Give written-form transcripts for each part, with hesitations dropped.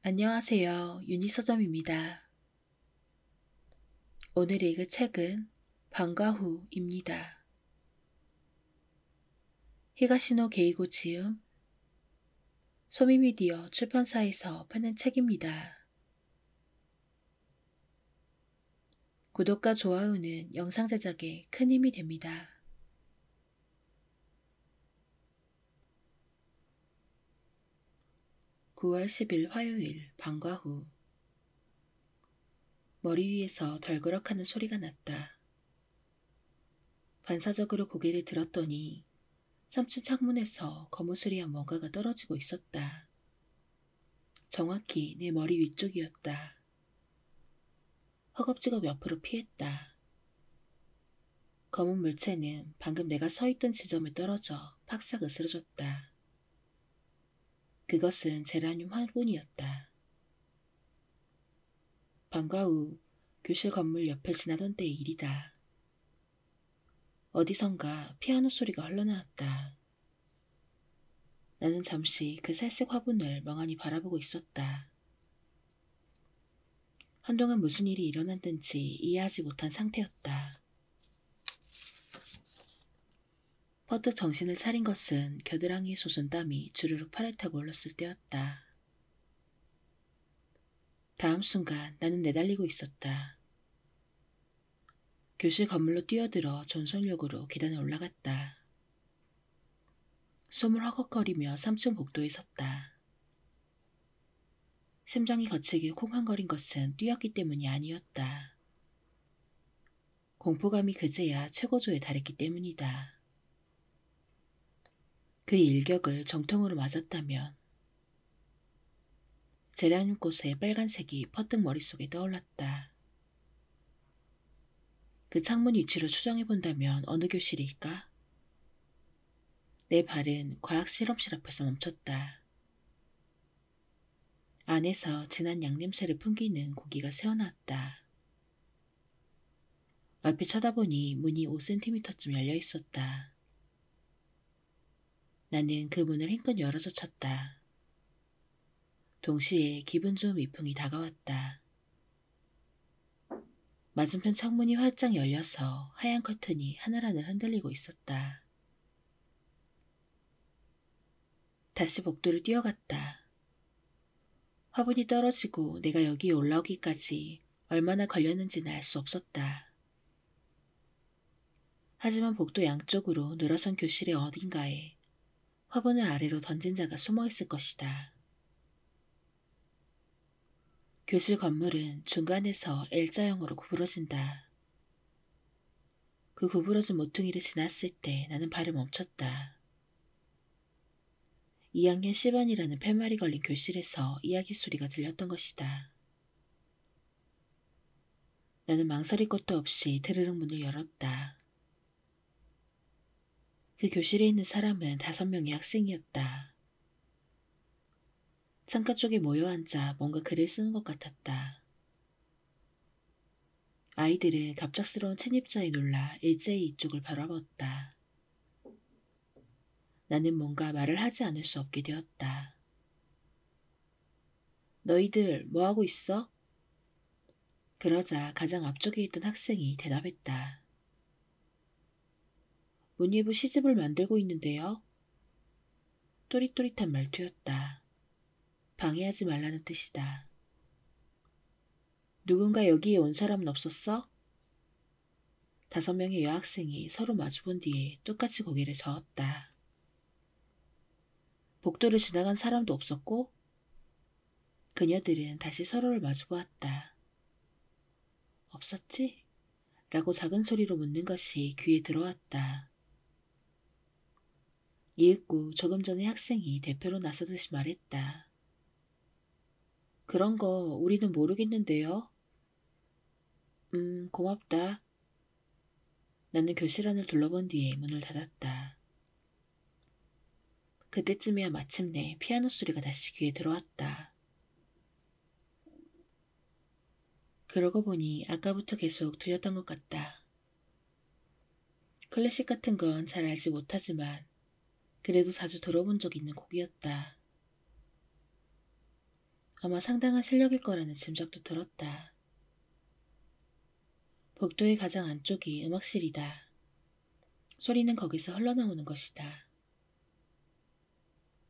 안녕하세요. 유니서점입니다. 오늘 읽을 책은 방과 후입니다. 히가시노 게이고 지음, 소미미디어 출판사에서 파는 책입니다. 구독과 좋아요는 영상 제작에 큰 힘이 됩니다. (9월 10일) 화요일 방과 후. 머리 위에서 덜그럭하는 소리가 났다. 반사적으로 고개를 들었더니 3층 창문에서 거무스리한 뭔가가 떨어지고 있었다. 정확히 내 머리 위쪽이었다. 허겁지겁 옆으로 피했다. 검은 물체는 방금 내가 서 있던 지점에 떨어져 팍싹 으스러졌다. 그것은 제라늄 화분이었다. 방과 후 교실 건물 옆을 지나던 때의 일이다. 어디선가 피아노 소리가 흘러나왔다. 나는 잠시 그 살색 화분을 멍하니 바라보고 있었다. 한동안 무슨 일이 일어났는지 이해하지 못한 상태였다. 퍼뜩 정신을 차린 것은 겨드랑이에 솟은 땀이 주르륵 팔을 타고 올랐을 때였다. 다음 순간 나는 내달리고 있었다. 교실 건물로 뛰어들어 전속력으로 계단에 올라갔다. 숨을 헉헉거리며 3층 복도에 섰다. 심장이 거칠게 콩쾅거린 것은 뛰었기 때문이 아니었다. 공포감이 그제야 최고조에 달했기 때문이다. 그 일격을 정통으로 맞았다면 제라늄꽃의 빨간색이 퍼뜩 머릿속에 떠올랐다. 그 창문 위치로 추정해본다면 어느 교실일까? 내 발은 과학 실험실 앞에서 멈췄다. 안에서 진한 양냄새를 풍기는 공기가 새어나왔다. 얼핏 쳐다보니 문이 5cm쯤 열려 있었다. 나는 그 문을 힘껏 열어서 쳤다. 동시에 기분 좋은 위풍이 다가왔다. 맞은편 창문이 활짝 열려서 하얀 커튼이 하늘하늘 흔들리고 있었다. 다시 복도를 뛰어갔다. 화분이 떨어지고 내가 여기에 올라오기까지 얼마나 걸렸는지는 알 수 없었다. 하지만 복도 양쪽으로 늘어선 교실의 어딘가에 화분을 아래로 던진 자가 숨어 있을 것이다. 교실 건물은 중간에서 L자형으로 구부러진다. 그 구부러진 모퉁이를 지났을 때 나는 발을 멈췄다. 2학년 10반이라는 팻말이 걸린 교실에서 이야기 소리가 들렸던 것이다. 나는 망설일 것도 없이 드르륵 문을 열었다. 그 교실에 있는 사람은 5명의 학생이었다. 창가 쪽에 모여 앉아 뭔가 글을 쓰는 것 같았다. 아이들은 갑작스러운 침입자에 놀라 일제히 이쪽을 바라봤다. 나는 뭔가 말을 하지 않을 수 없게 되었다. 너희들 뭐하고 있어? 그러자 가장 앞쪽에 있던 학생이 대답했다. 문예부 시집을 만들고 있는데요. 또릿또릿한 말투였다. 방해하지 말라는 뜻이다. 누군가 여기에 온 사람은 없었어? 5명의 여학생이 서로 마주본 뒤에 똑같이 고개를 저었다. 복도를 지나간 사람도 없었고 그녀들은 다시 서로를 마주보았다. 없었지? 라고 작은 소리로 묻는 것이 귀에 들어왔다. 이윽고 조금 전에 학생이 대표로 나서듯이 말했다. 그런 거 우리는 모르겠는데요. 고맙다. 나는 교실 안을 둘러본 뒤에 문을 닫았다. 그때쯤이야 마침내 피아노 소리가 다시 귀에 들어왔다. 그러고 보니 아까부터 계속 들렸던 것 같다. 클래식 같은 건 잘 알지 못하지만 그래도 자주 들어본 적 있는 곡이었다. 아마 상당한 실력일 거라는 짐작도 들었다. 복도의 가장 안쪽이 음악실이다. 소리는 거기서 흘러나오는 것이다.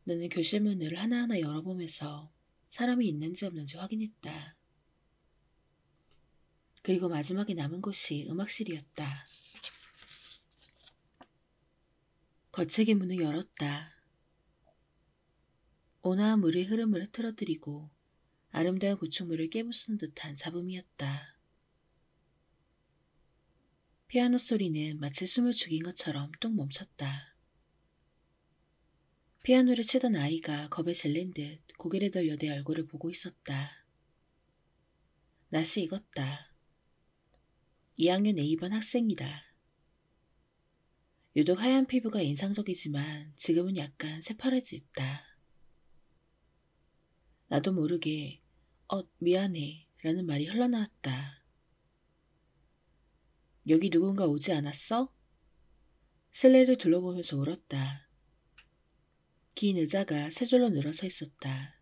나는 교실 문을 하나하나 열어보면서 사람이 있는지 없는지 확인했다. 그리고 마지막에 남은 곳이 음악실이었다. 거칠게 문을 열었다. 온화한 물의 흐름을 흐트러뜨리고 아름다운 구축물을 깨부수는 듯한 잡음이었다. 피아노 소리는 마치 숨을 죽인 것처럼 뚝 멈췄다. 피아노를 치던 아이가 겁에 질린 듯 고개를 돌려 내 얼굴을 보고 있었다. 낯이 익었다. 2학년 A반 학생이다. 유독 하얀 피부가 인상적이지만 지금은 약간 새파래졌다. 나도 모르게 미안해 라는 말이 흘러나왔다. 여기 누군가 오지 않았어? 실내를 둘러보면서 울었다. 긴 의자가 세 줄로 늘어서 있었다.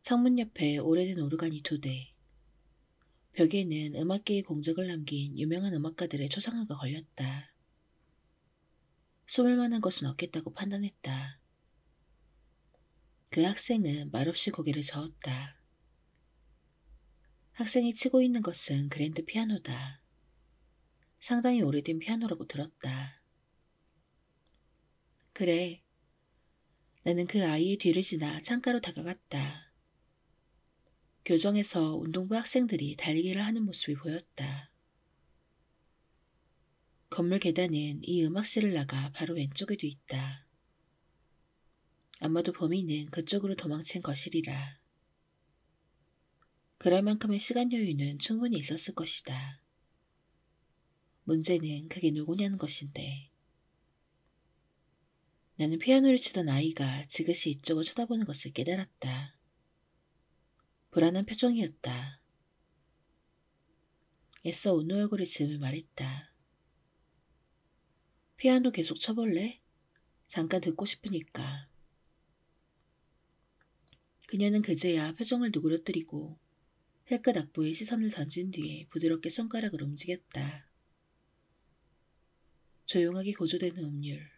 창문 옆에 오래된 오르간이 2대. 벽에는 음악계의 공적을 남긴 유명한 음악가들의 초상화가 걸렸다. 숨을 만한 것은 없겠다고 판단했다. 그 학생은 말없이 고개를 저었다. 학생이 치고 있는 것은 그랜드 피아노다. 상당히 오래된 피아노라고 들었다. 그래. 나는 그 아이의 뒤를 지나 창가로 다가갔다. 교정에서 운동부 학생들이 달리기를 하는 모습이 보였다. 건물 계단은 이 음악실을 나가 바로 왼쪽에도 있다. 아마도 범인은 그쪽으로 도망친 것이리라. 그럴 만큼의 시간 여유는 충분히 있었을 것이다. 문제는 그게 누구냐는 것인데. 나는 피아노를 치던 아이가 지그시 이쪽을 쳐다보는 것을 깨달았다. 불안한 표정이었다. 애써 웃는 얼굴을 지으며 말했다. 피아노 계속 쳐볼래? 잠깐 듣고 싶으니까. 그녀는 그제야 표정을 누그러뜨리고 힐끗 악보에 시선을 던진 뒤에 부드럽게 손가락을 움직였다. 조용하게 고조되는 음률.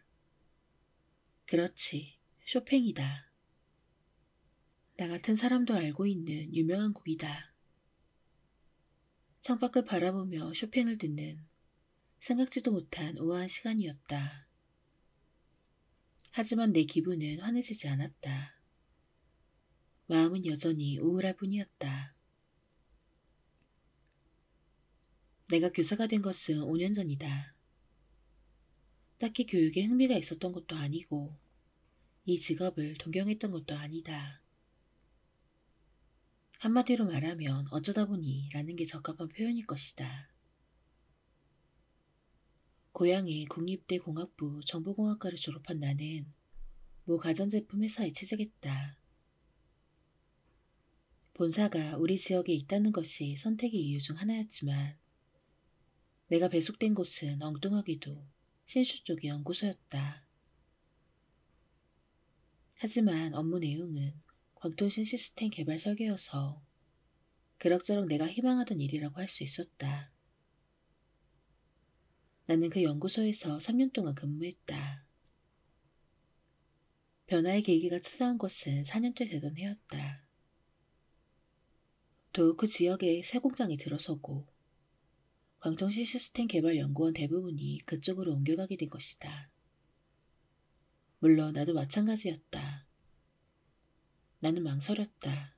그렇지, 쇼팽이다. 나 같은 사람도 알고 있는 유명한 곡이다. 창밖을 바라보며 쇼팽을 듣는 생각지도 못한 우아한 시간이었다. 하지만 내 기분은 환해지지 않았다. 마음은 여전히 우울할 뿐이었다. 내가 교사가 된 것은 5년 전이다. 딱히 교육에 흥미가 있었던 것도 아니고 이 직업을 동경했던 것도 아니다. 한마디로 말하면 어쩌다 보니 라는 게 적합한 표현일 것이다. 고향의 국립대 공학부 정보공학과를 졸업한 나는 모 가전제품 회사에 취직했다. 본사가 우리 지역에 있다는 것이 선택의 이유 중 하나였지만 내가 배속된 곳은 엉뚱하게도 신슈 쪽의 연구소였다. 하지만 업무 내용은 광통신 시스템 개발 설계여서 그럭저럭 내가 희망하던 일이라고 할 수 있었다. 나는 그 연구소에서 3년 동안 근무했다. 변화의 계기가 찾아온 것은 4년째 되던 해였다. 더욱 그 지역에 새 공장이 들어서고 광통신 시스템 개발 연구원 대부분이 그쪽으로 옮겨가게 된 것이다. 물론 나도 마찬가지였다. 나는 망설였다.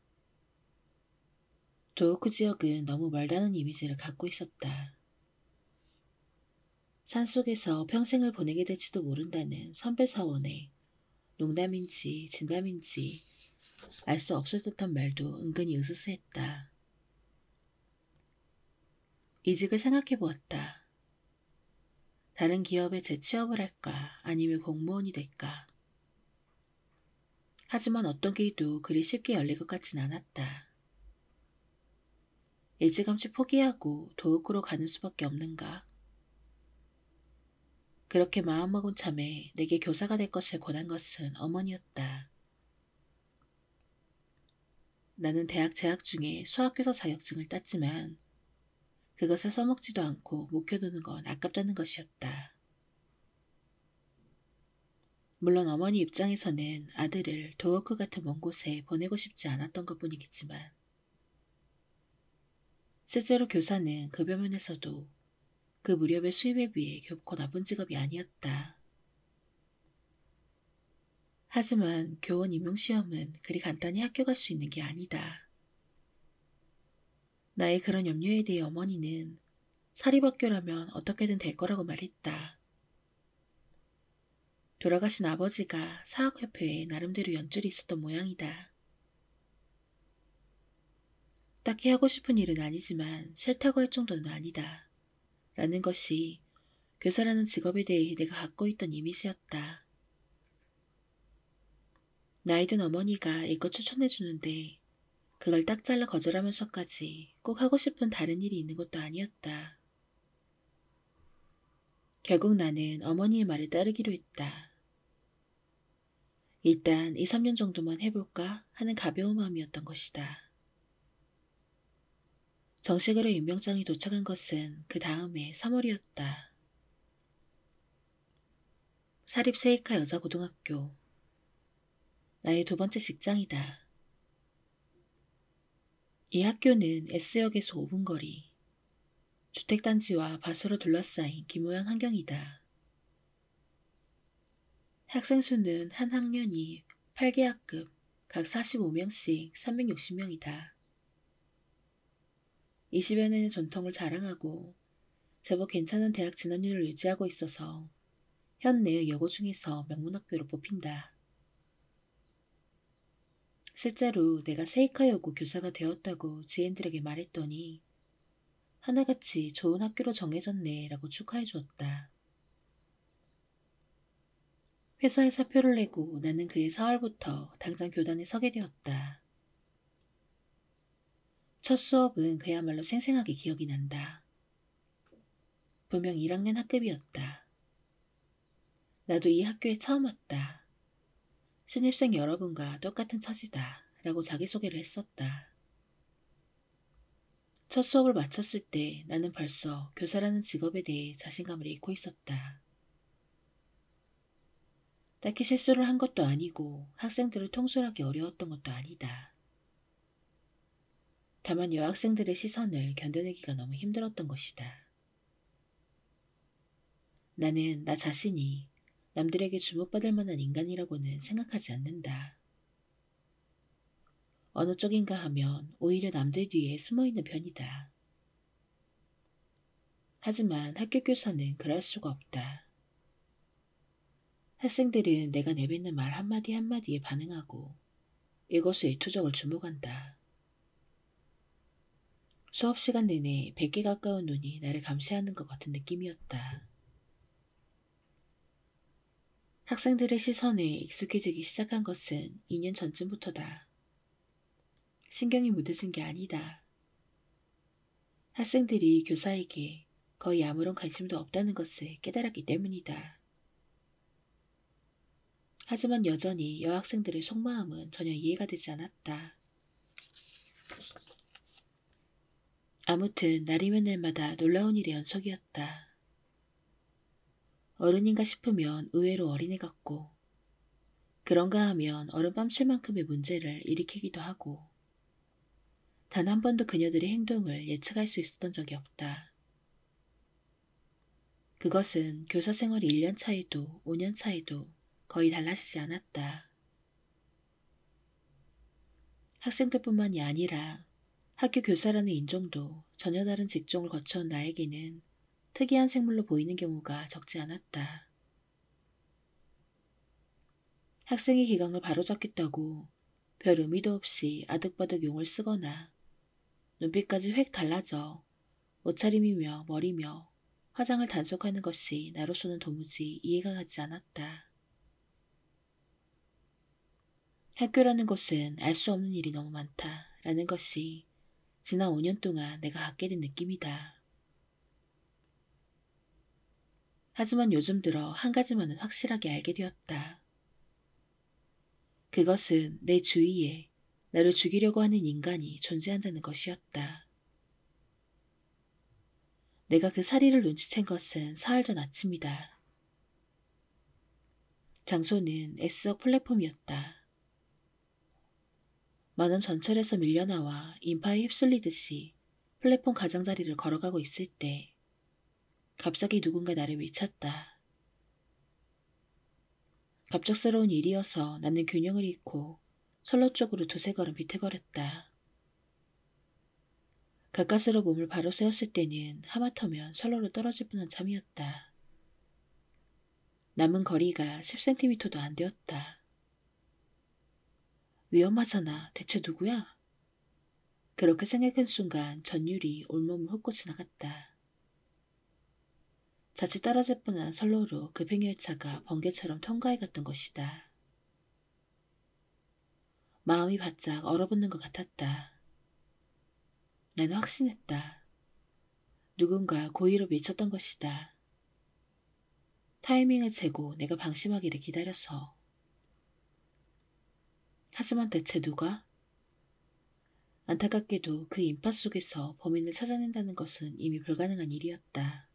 더욱 그 지역은 너무 멀다는 이미지를 갖고 있었다. 산속에서 평생을 보내게 될지도 모른다는 선배 사원의 농담인지 진담인지 알 수 없을 듯한 말도 은근히 으스스했다. 이직을 생각해 보았다. 다른 기업에 재취업을 할까 아니면 공무원이 될까. 하지만 어떤 길도 그리 쉽게 열릴 것 같진 않았다. 일찌감치 포기하고 도읍으로 가는 수밖에 없는가. 그렇게 마음먹은 참에 내게 교사가 될 것을 권한 것은 어머니였다. 나는 대학 재학 중에 수학교사 자격증을 땄지만 그것을 써먹지도 않고 묵혀두는 건 아깝다는 것이었다. 물론 어머니 입장에서는 아들을 도어크 같은 먼 곳에 보내고 싶지 않았던 것뿐이겠지만 실제로 교사는 급여 면에서도 그 무렵의 수입에 비해 결코 나쁜 직업이 아니었다. 하지만 교원 임용시험은 그리 간단히 합격할 수 있는 게 아니다. 나의 그런 염려에 대해 어머니는 사립학교라면 어떻게든 될 거라고 말했다. 돌아가신 아버지가 사학협회에 나름대로 연줄이 있었던 모양이다. 딱히 하고 싶은 일은 아니지만 싫다고 할 정도는 아니다. 라는 것이 교사라는 직업에 대해 내가 갖고 있던 이미지였다. 나이든 어머니가 이것 추천해주는데 그걸 딱 잘라 거절하면서까지 꼭 하고 싶은 다른 일이 있는 것도 아니었다. 결국 나는 어머니의 말을 따르기로 했다. 일단 2, 3년 정도만 해볼까 하는 가벼운 마음이었던 것이다. 정식으로 임명장이 도착한 것은 그 다음해 3월이었다. 사립 세이카 여자고등학교. 나의 두 번째 직장이다. 이 학교는 S역에서 5분 거리. 주택단지와 밭으로 둘러싸인 기모한 환경이다. 학생 수는 한 학년이 8개학급 각 45명씩 360명이다. 20여 년의 전통을 자랑하고 제법 괜찮은 대학 진학률을 유지하고 있어서 현내의 여고 중에서 명문학교로 뽑힌다. 실제로 내가 세이카 여고 교사가 되었다고 지인들에게 말했더니 하나같이 좋은 학교로 정해졌네 라고 축하해 주었다. 회사에 사표를 내고 나는 그해 4월부터 당장 교단에 서게 되었다. 첫 수업은 그야말로 생생하게 기억이 난다. 분명 1학년 학급이었다. 나도 이 학교에 처음 왔다. 신입생 여러분과 똑같은 처지다 라고 자기소개를 했었다. 첫 수업을 마쳤을 때 나는 벌써 교사라는 직업에 대해 자신감을 잃고 있었다. 딱히 실수를 한 것도 아니고 학생들을 통솔하기 어려웠던 것도 아니다. 다만 여학생들의 시선을 견뎌내기가 너무 힘들었던 것이다. 나는 나 자신이 남들에게 주목받을 만한 인간이라고는 생각하지 않는다. 어느 쪽인가 하면 오히려 남들 뒤에 숨어있는 편이다. 하지만 학교 교사는 그럴 수가 없다. 학생들은 내가 내뱉는 말 한마디 한마디에 반응하고 일거수일투족을 주목한다. 수업 시간 내내 100개 가까운 눈이 나를 감시하는 것 같은 느낌이었다. 학생들의 시선에 익숙해지기 시작한 것은 2년 전쯤부터다. 신경이 무뎌진 게 아니다. 학생들이 교사에게 거의 아무런 관심도 없다는 것을 깨달았기 때문이다. 하지만 여전히 여학생들의 속마음은 전혀 이해가 되지 않았다. 아무튼 날이면 날마다 놀라운 일의 연속이었다. 어른인가 싶으면 의외로 어린애 같고 그런가 하면 어른 뺨칠만큼의 문제를 일으키기도 하고 단 한 번도 그녀들의 행동을 예측할 수 있었던 적이 없다. 그것은 교사 생활 1년 차에도 5년 차에도 거의 달라지지 않았다. 학생들뿐만이 아니라 학교 교사라는 인종도 전혀 다른 직종을 거쳐온 나에게는 특이한 생물로 보이는 경우가 적지 않았다. 학생의 기강을 바로잡겠다고 별 의미도 없이 아득바득 용을 쓰거나 눈빛까지 획 달라져 옷차림이며 머리며 화장을 단속하는 것이 나로서는 도무지 이해가 가지 않았다. 학교라는 곳은 알 수 없는 일이 너무 많다라는 것이 지난 5년 동안 내가 갖게 된 느낌이다. 하지만 요즘 들어 한 가지만은 확실하게 알게 되었다. 그것은 내 주위에 나를 죽이려고 하는 인간이 존재한다는 것이었다. 내가 그 사리를 눈치챈 것은 사흘 전 아침이다. 장소는 S석 플랫폼이었다. 많은 전철에서 밀려나와 인파에 휩쓸리듯이 플랫폼 가장자리를 걸어가고 있을 때 갑자기 누군가 나를 외쳤다. 갑작스러운 일이어서 나는 균형을 잃고 선로 쪽으로 두세 걸음 비틀거렸다. 가까스로 몸을 바로 세웠을 때는 하마터면 선로로 떨어질 뻔한 참이었다. 남은 거리가 10cm도 안 되었다. 위험하잖아. 대체 누구야? 그렇게 생각한 순간 전율이 온몸을 훑고 지나갔다. 자칫 떨어질 뻔한 선로로 급행열차가 번개처럼 통과해갔던 것이다. 마음이 바짝 얼어붙는 것 같았다. 나는 확신했다. 누군가 고의로 밀쳤던 것이다. 타이밍을 재고 내가 방심하기를 기다려서. 하지만 대체 누가? 안타깝게도 그 인파 속에서 범인을 찾아낸다는 것은 이미 불가능한 일이었다.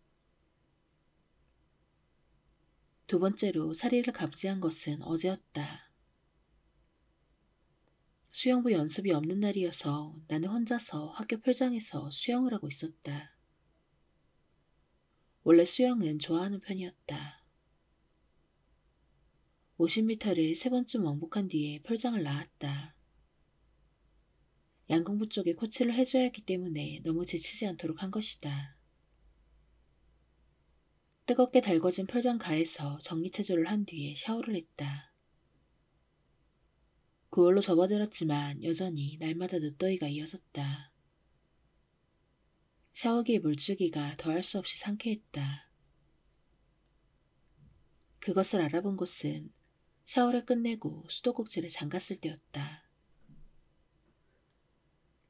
두 번째로 사리를 감지한 것은 어제였다. 수영부 연습이 없는 날이어서 나는 혼자서 학교 풀장에서 수영을 하고 있었다. 원래 수영은 좋아하는 편이었다. 50m를 3번쯤 왕복한 뒤에 풀장을 나왔다. 양궁부 쪽에 코치를 해줘야 했기 때문에 너무 지치지 않도록 한 것이다. 뜨겁게 달궈진 풀장 가에서 정리체조를 한 뒤에 샤워를 했다. 9월로 접어들었지만 여전히 날마다 늦더위가 이어졌다. 샤워기의 물줄기가 더할 수 없이 상쾌했다. 그것을 알아본 곳은 샤워를 끝내고 수도꼭지를 잠갔을 때였다.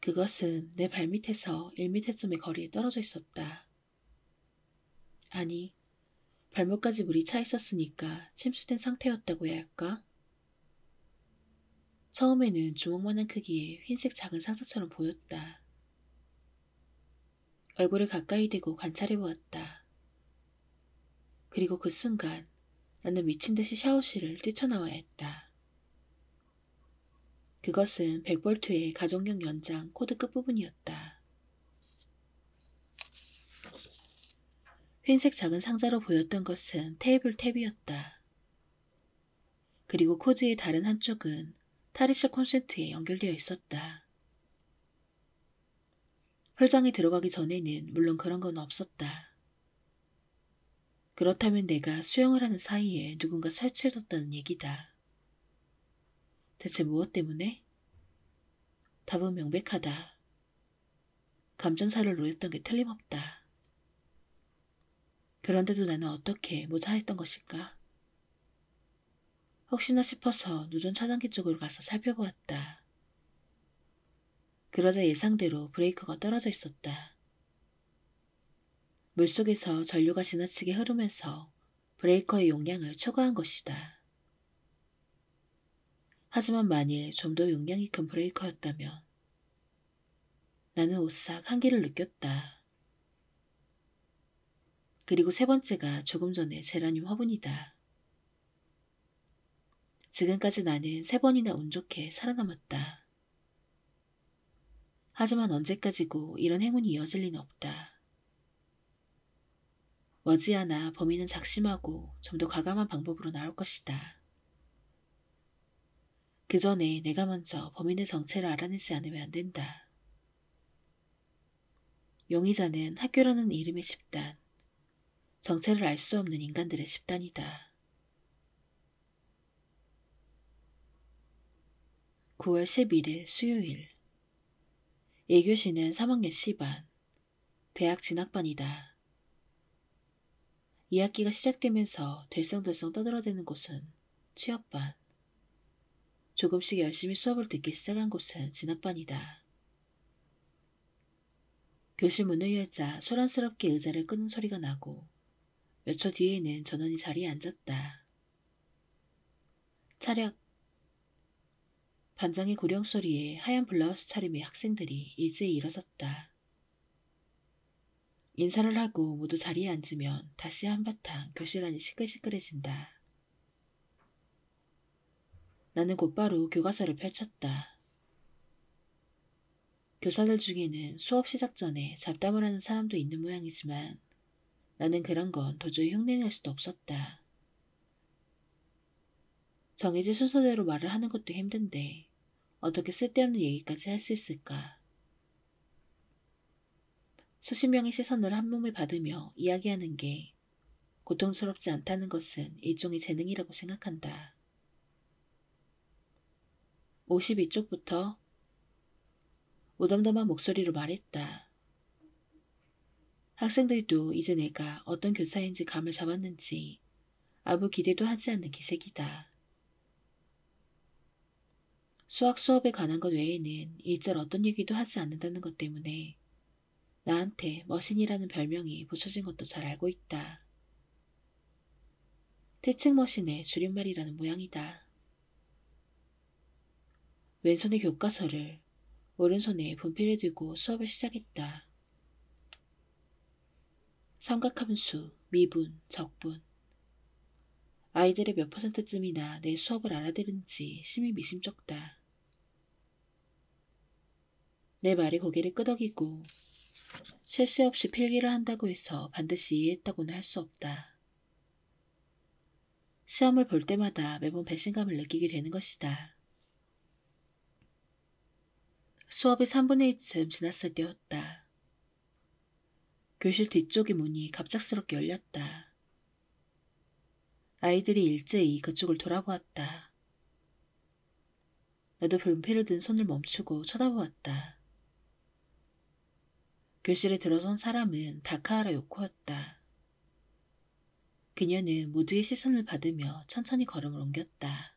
그것은 내 발밑에서 1m쯤의 거리에 떨어져 있었다. 아니, 발목까지 물이 차 있었으니까 침수된 상태였다고 해야 할까? 처음에는 주먹만한 크기의 흰색 작은 상자처럼 보였다. 얼굴을 가까이 대고 관찰해 보았다. 그리고 그 순간 나는 미친 듯이 샤워실을 뛰쳐나와야 했다. 그것은 100볼트의 가정용 연장 코드 끝부분이었다. 흰색 작은 상자로 보였던 것은 테이블 탭이었다. 그리고 코드의 다른 한쪽은 타리스 콘센트에 연결되어 있었다. 풀장에 들어가기 전에는 물론 그런 건 없었다. 그렇다면 내가 수영을 하는 사이에 누군가 설치해뒀다는 얘기다. 대체 무엇 때문에? 답은 명백하다. 감전사를 노렸던 게 틀림없다. 그런데도 나는 어떻게 모자했던 것일까? 혹시나 싶어서 누전 차단기 쪽으로 가서 살펴보았다. 그러자 예상대로 브레이크가 떨어져 있었다. 물속에서 전류가 지나치게 흐르면서 브레이커의 용량을 초과한 것이다. 하지만 만일 좀 더 용량이 큰 브레이커였다면 나는 오싹 한기를 느꼈다. 그리고 세 번째가 조금 전에 제라늄 화분이다. 지금까지 나는 3번이나 운 좋게 살아남았다. 하지만 언제까지고 이런 행운이 이어질 리는 없다. 머지않아 범인은 작심하고 좀 더 과감한 방법으로 나올 것이다. 그 전에 내가 먼저 범인의 정체를 알아내지 않으면 안 된다. 용의자는 학교라는 이름의 집단, 정체를 알 수 없는 인간들의 집단이다. 9월 11일 수요일. 1교시는 3학년 C반, 대학 진학반이다. 2학기가 시작되면서 들썽들썽 떠들어대는 곳은 취업반, 조금씩 열심히 수업을 듣기 시작한 곳은 진학반이다. 교실 문을 열자 소란스럽게 의자를 끄는 소리가 나고 몇 초 뒤에는 전원이 자리에 앉았다. 차렷. 반장의 고령 소리에 하얀 블라우스 차림의 학생들이 일제히 일어섰다. 인사를 하고 모두 자리에 앉으면 다시 한바탕 교실 안이 시끌시끌해진다. 나는 곧바로 교과서를 펼쳤다. 교사들 중에는 수업 시작 전에 잡담을 하는 사람도 있는 모양이지만 나는 그런 건 도저히 흉내낼 수도 없었다. 정해진 순서대로 말을 하는 것도 힘든데 어떻게 쓸데없는 얘기까지 할 수 있을까? 수십 명의 시선을 한 몸에 받으며 이야기하는 게 고통스럽지 않다는 것은 일종의 재능이라고 생각한다. 52쪽부터 무덤덤한 목소리로 말했다. 학생들도 이제 내가 어떤 교사인지 감을 잡았는지 아무 기대도 하지 않는 기색이다. 수학 수업에 관한 것 외에는 일절 어떤 얘기도 하지 않는다는 것 때문에 나한테 머신이라는 별명이 붙여진 것도 잘 알고 있다. 티칭 머신의 줄임말이라는 모양이다. 왼손에 교과서를 오른손에 분필을 들고 수업을 시작했다. 삼각함수, 미분, 적분. 아이들의 몇 %쯤이나 내 수업을 알아들은지 심히 미심쩍다. 내 말에 고개를 끄덕이고 쉴 새 없이 필기를 한다고 해서 반드시 이해했다고는 할 수 없다. 시험을 볼 때마다 매번 배신감을 느끼게 되는 것이다. 수업이 3분의 2쯤 지났을 때였다. 교실 뒤쪽의 문이 갑작스럽게 열렸다. 아이들이 일제히 그쪽을 돌아보았다. 나도 분필을 든 손을 멈추고 쳐다보았다. 교실에 들어선 사람은 다카하라 요코였다. 그녀는 모두의 시선을 받으며 천천히 걸음을 옮겼다.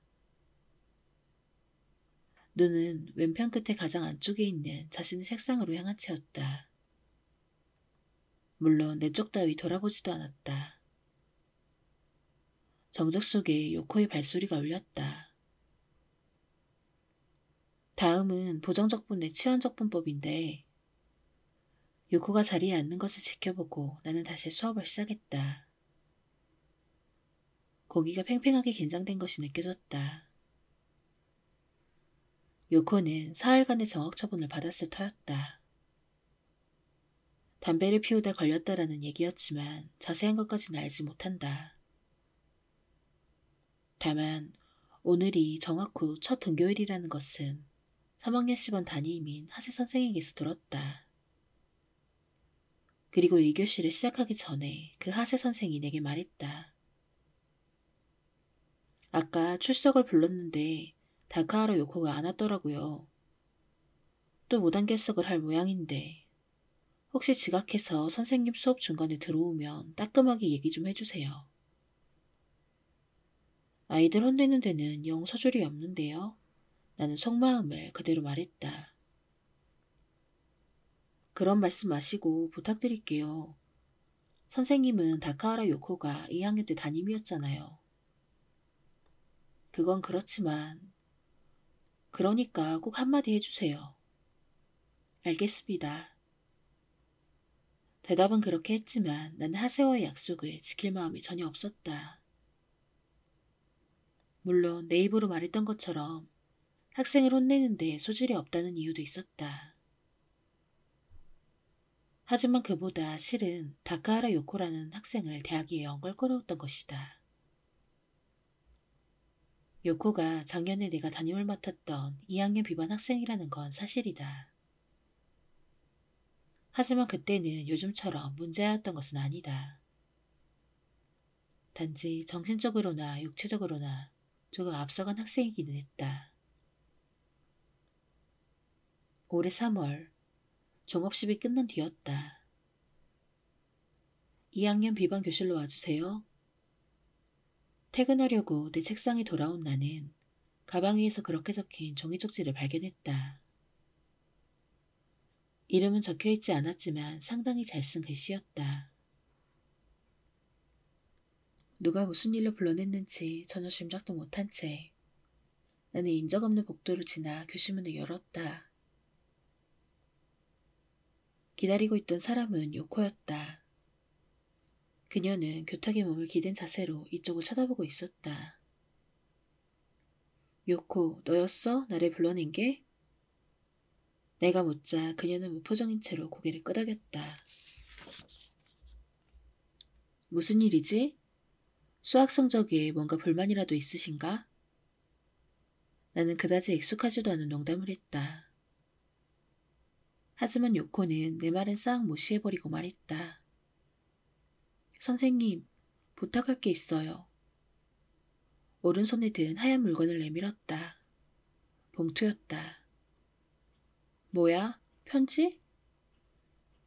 눈은 왼편 끝에 가장 안쪽에 있는 자신의 책상으로 향한 채였다. 물론 내 쪽 따위 돌아보지도 않았다. 정적 속에 요코의 발소리가 울렸다. 다음은 보정적분의 치환적분법인데 요코가 자리에 앉는 것을 지켜보고 나는 다시 수업을 시작했다. 고기가 팽팽하게 긴장된 것이 느껴졌다. 요코는 사흘간의 정학 처분을 받았을 터였다. 담배를 피우다 걸렸다라는 얘기였지만 자세한 것까지는 알지 못한다. 다만 오늘이 정학 후 첫 등교일이라는 것은 3학년 10반 담임인 하세 선생에게서 들었다. 그리고 1교시를 시작하기 전에 그 하세 선생이 내게 말했다. 아까 출석을 불렀는데 다카하라 요코가 안 왔더라고요. 또 무단결석을 할 모양인데 혹시 지각해서 선생님 수업 중간에 들어오면 따끔하게 얘기 좀 해주세요. 아이들 혼내는 데는 영 서줄이 없는데요. 나는 속마음을 그대로 말했다. 그런 말씀 마시고 부탁드릴게요. 선생님은 다카하라 요코가 2학년 때 담임이었잖아요. 그건 그렇지만 그러니까 꼭 한마디 해주세요. 알겠습니다. 대답은 그렇게 했지만 나는 하세와의 약속을 지킬 마음이 전혀 없었다. 물론 내 입으로 말했던 것처럼 학생을 혼내는데 소질이 없다는 이유도 있었다. 하지만 그보다 실은 다카하라 요코라는 학생을 대하기에 엉걸거려웠던 것이다. 요코가 작년에 내가 담임을 맡았던 2학년 비반 학생이라는 건 사실이다. 하지만 그때는 요즘처럼 문제였던 것은 아니다. 단지 정신적으로나 육체적으로나 조금 앞서간 학생이기는 했다. 올해 3월 종업식이 끝난 뒤였다. 2학년 비반 교실로 와주세요. 퇴근하려고 내 책상에 돌아온 나는 가방 위에서 그렇게 적힌 종이 쪽지를 발견했다. 이름은 적혀있지 않았지만 상당히 잘 쓴 글씨였다. 누가 무슨 일로 불러냈는지 전혀 짐작도 못한 채 나는 인적 없는 복도를 지나 교실문을 열었다. 기다리고 있던 사람은 요코였다. 그녀는 교탁에 몸을 기댄 자세로 이쪽을 쳐다보고 있었다. 요코, 너였어? 나를 불러낸 게? 내가 묻자 그녀는 무표정인 채로 고개를 끄덕였다. 무슨 일이지? 수학 성적에 뭔가 불만이라도 있으신가? 나는 그다지 익숙하지도 않은 농담을 했다. 하지만 요코는 내 말은 싹 무시해버리고 말했다. 선생님, 부탁할 게 있어요. 오른손에 든 하얀 물건을 내밀었다. 봉투였다. 뭐야? 편지?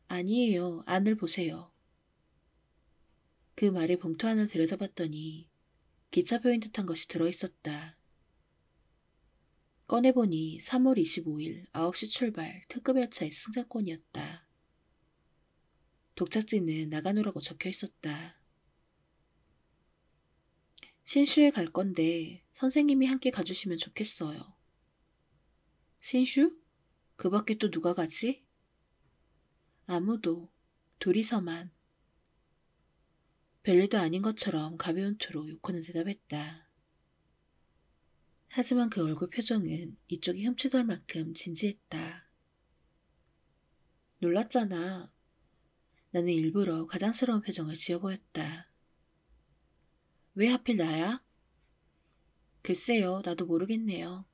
아니에요. 안을 보세요. 그 말에 봉투 안을 들여다봤더니 기차표인 듯한 것이 들어있었다. 꺼내보니 3월 25일 9시 출발 특급 열차의 승차권이었다. 독착지는 나가노라고 적혀 있었다. 신슈에 갈 건데 선생님이 함께 가주시면 좋겠어요. 신슈? 그 밖에 또 누가 가지? 아무도. 둘이서만. 별일도 아닌 것처럼 가벼운 투로 요코는 대답했다. 하지만 그 얼굴 표정은 이쪽이 흠칫할 만큼 진지했다. 놀랐잖아. 나는 일부러 가장스러운 표정을 지어 보였다. 왜 하필 나야? 글쎄요, 나도 모르겠네요.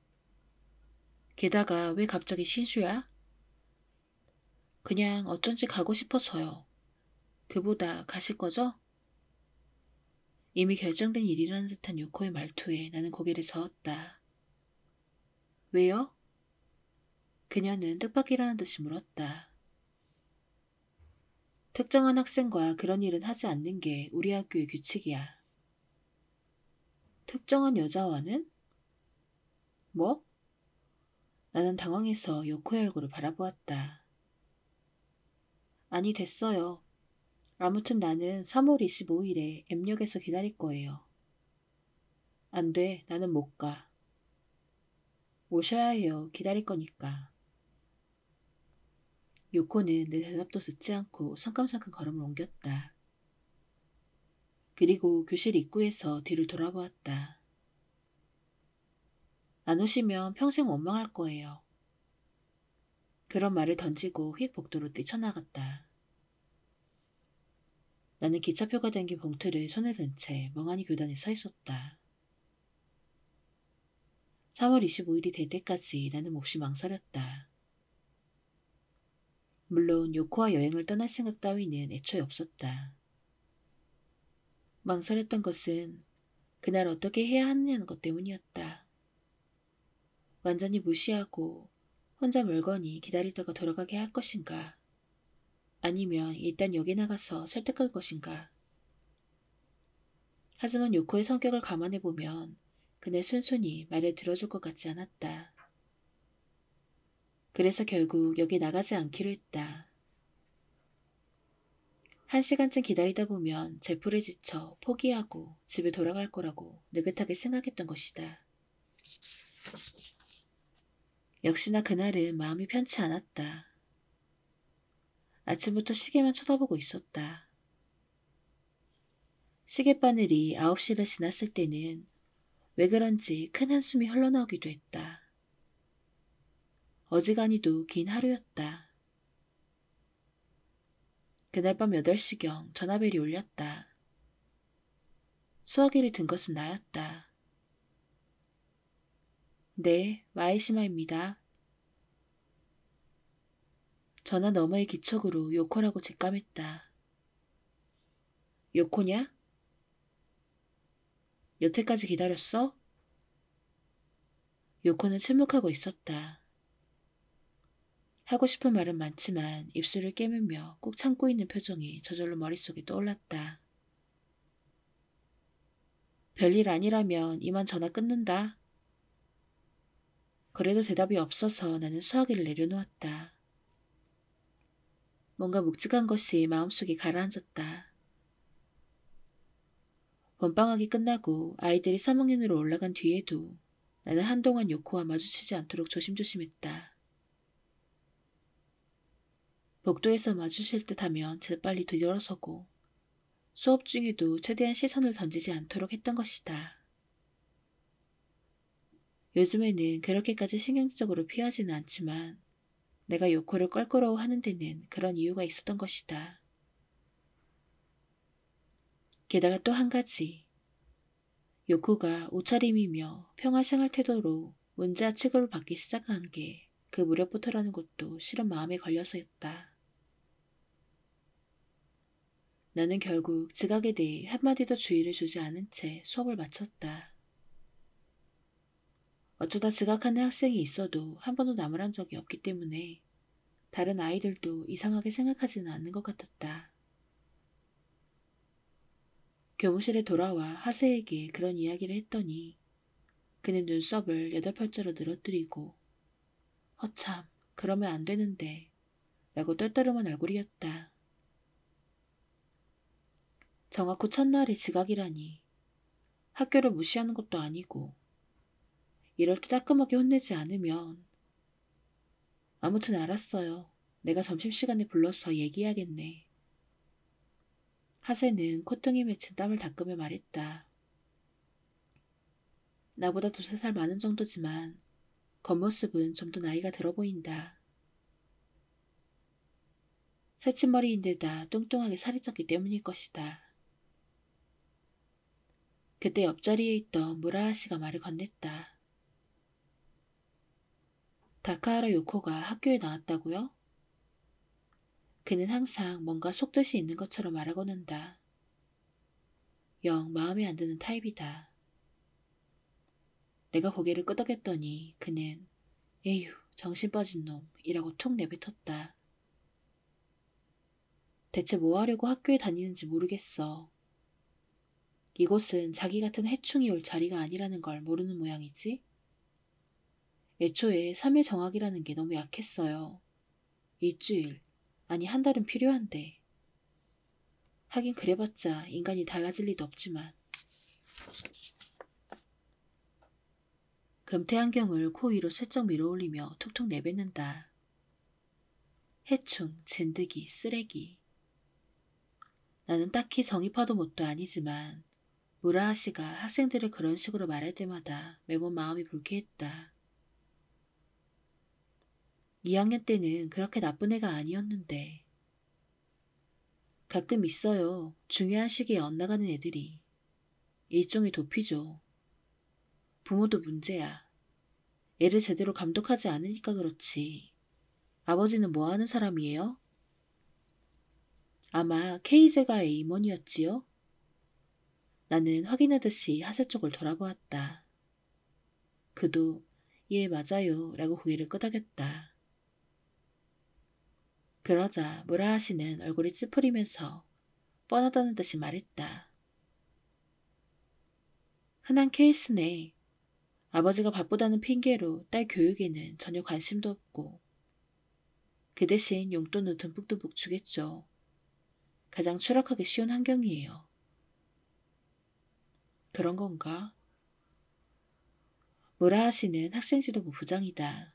게다가 왜 갑자기 신수야? 그냥 어쩐지 가고 싶어서요. 그보다 가실 거죠? 이미 결정된 일이라는 듯한 요코의 말투에 나는 고개를 저었다. 왜요? 그녀는 뜻밖이라는 듯이 물었다. 특정한 학생과 그런 일은 하지 않는 게 우리 학교의 규칙이야. 특정한 여자와는? 뭐? 나는 당황해서 요코의 얼굴을 바라보았다. 아니, 됐어요. 아무튼 나는 3월 25일에 M역에서 기다릴 거예요. 안 돼, 나는 못 가. 오셔야 해요. 기다릴 거니까. 요코는 내 대답도 듣지 않고 성큼성큼 걸음을 옮겼다. 그리고 교실 입구에서 뒤를 돌아보았다. 안 오시면 평생 원망할 거예요. 그런 말을 던지고 휙 복도로 뛰쳐나갔다. 나는 기차표가 담긴 봉투를 손에 든 채 멍하니 교단에 서 있었다. 3월 25일이 될 때까지 나는 몹시 망설였다. 물론 요코와 여행을 떠날 생각 따위는 애초에 없었다. 망설였던 것은 그날 어떻게 해야 하느냐는 것 때문이었다. 완전히 무시하고 혼자 멀거니 기다리다가 돌아가게 할 것인가? 아니면 일단 여기 나가서 설득할 것인가? 하지만 요코의 성격을 감안해보면 그네 순순히 말을 들어줄 것 같지 않았다. 그래서 결국 여기 나가지 않기로 했다. 1시간쯤 기다리다 보면 제풀에 지쳐 포기하고 집에 돌아갈 거라고 느긋하게 생각했던 것이다. 역시나 그날은 마음이 편치 않았다. 아침부터 시계만 쳐다보고 있었다. 시계바늘이 9시를 지났을 때는 왜 그런지 큰 한숨이 흘러나오기도 했다. 어지간히도 긴 하루였다. 그날 밤 8시경 전화벨이 울렸다. 수화기를 든 것은 나였다. 네, 마에시마입니다. 전화 너머의 기척으로 요코라고 직감했다. 요코냐? 여태까지 기다렸어? 요코는 침묵하고 있었다. 하고 싶은 말은 많지만 입술을 깨물며 꾹 참고 있는 표정이 저절로 머릿속에 떠올랐다. 별일 아니라면 이만 전화 끊는다. 그래도 대답이 없어서 나는 수화기를 내려놓았다. 뭔가 묵직한 것이 마음속에 가라앉았다. 봄방학이 끝나고 아이들이 3학년으로 올라간 뒤에도 나는 한동안 요코와 마주치지 않도록 조심조심했다. 복도에서 마주칠 듯하면 재빨리 뒤돌아서고 수업 중에도 최대한 시선을 던지지 않도록 했던 것이다. 요즘에는 그렇게까지 신경적으로 피하지는 않지만 내가 요코를 껄끄러워하는 데는 그런 이유가 있었던 것이다. 게다가 또 한 가지. 요코가 옷차림이며 평화생활 태도로 문제와 취급을 받기 시작한 게 그 무렵부터라는 것도 실은 마음에 걸려서였다. 나는 결국 지각에 대해 한마디도 주의를 주지 않은 채 수업을 마쳤다. 어쩌다 지각하는 학생이 있어도 한 번도 나무란 적이 없기 때문에 다른 아이들도 이상하게 생각하지는 않는 것 같았다. 교무실에 돌아와 하세에게 그런 이야기를 했더니 그는 눈썹을 8팔자로 늘어뜨리고 허참, 그러면 안 되는데 라고 떨떠름한 얼굴이었다. 정확후 첫날에 지각이라니 학교를 무시하는 것도 아니고 이럴 때 따끔하게 혼내지 않으면 아무튼 알았어요. 내가 점심시간에 불러서 얘기해야겠네. 하세는 콧등에 맺힌 땀을 닦으며 말했다. 나보다 2~3살 많은 정도지만 겉모습은 좀 더 나이가 들어 보인다. 새침머리인데다 뚱뚱하게 살이 쪘기 때문일 것이다. 그때 옆자리에 있던 무라하 씨가 말을 건넸다. 다카하라 요코가 학교에 나왔다고요? 그는 항상 뭔가 속뜻이 있는 것처럼 말하곤 한다. 영 마음에 안 드는 타입이다. 내가 고개를 끄덕였더니 그는 에휴 정신 빠진 놈이라고 툭 내뱉었다. 대체 뭐 하려고 학교에 다니는지 모르겠어. 이곳은 자기 같은 해충이 올 자리가 아니라는 걸 모르는 모양이지? 애초에 3일 정학이라는 게 너무 약했어요. 일주일, 아니 한 달은 필요한데. 하긴 그래봤자 인간이 달라질 리도 없지만. 금태 안경을 코 위로 슬쩍 밀어올리며 툭툭 내뱉는다. 해충, 진드기, 쓰레기. 나는 딱히 정의파도 뭣도 아니지만 무라하 씨가 학생들을 그런 식으로 말할 때마다 매번 마음이 불쾌했다. 2학년 때는 그렇게 나쁜 애가 아니었는데. 가끔 있어요. 중요한 시기에 엇나가는 애들이. 일종의 도피죠. 부모도 문제야. 애를 제대로 감독하지 않으니까 그렇지. 아버지는 뭐 하는 사람이에요? 아마 케이제가의 임원이었지요? 나는 확인하듯이 하세 쪽을 돌아보았다. 그도 예 맞아요 라고 고개를 끄덕였다. 그러자 무라하 씨는 얼굴이 찌푸리면서 뻔하다는 듯이 말했다. 흔한 케이스네. 아버지가 바쁘다는 핑계로 딸 교육에는 전혀 관심도 없고 그 대신 용돈은 듬뿍듬뿍 주겠죠. 가장 추락하기 쉬운 환경이에요. 그런 건가? 무라하 씨는 학생지도부 부장이다.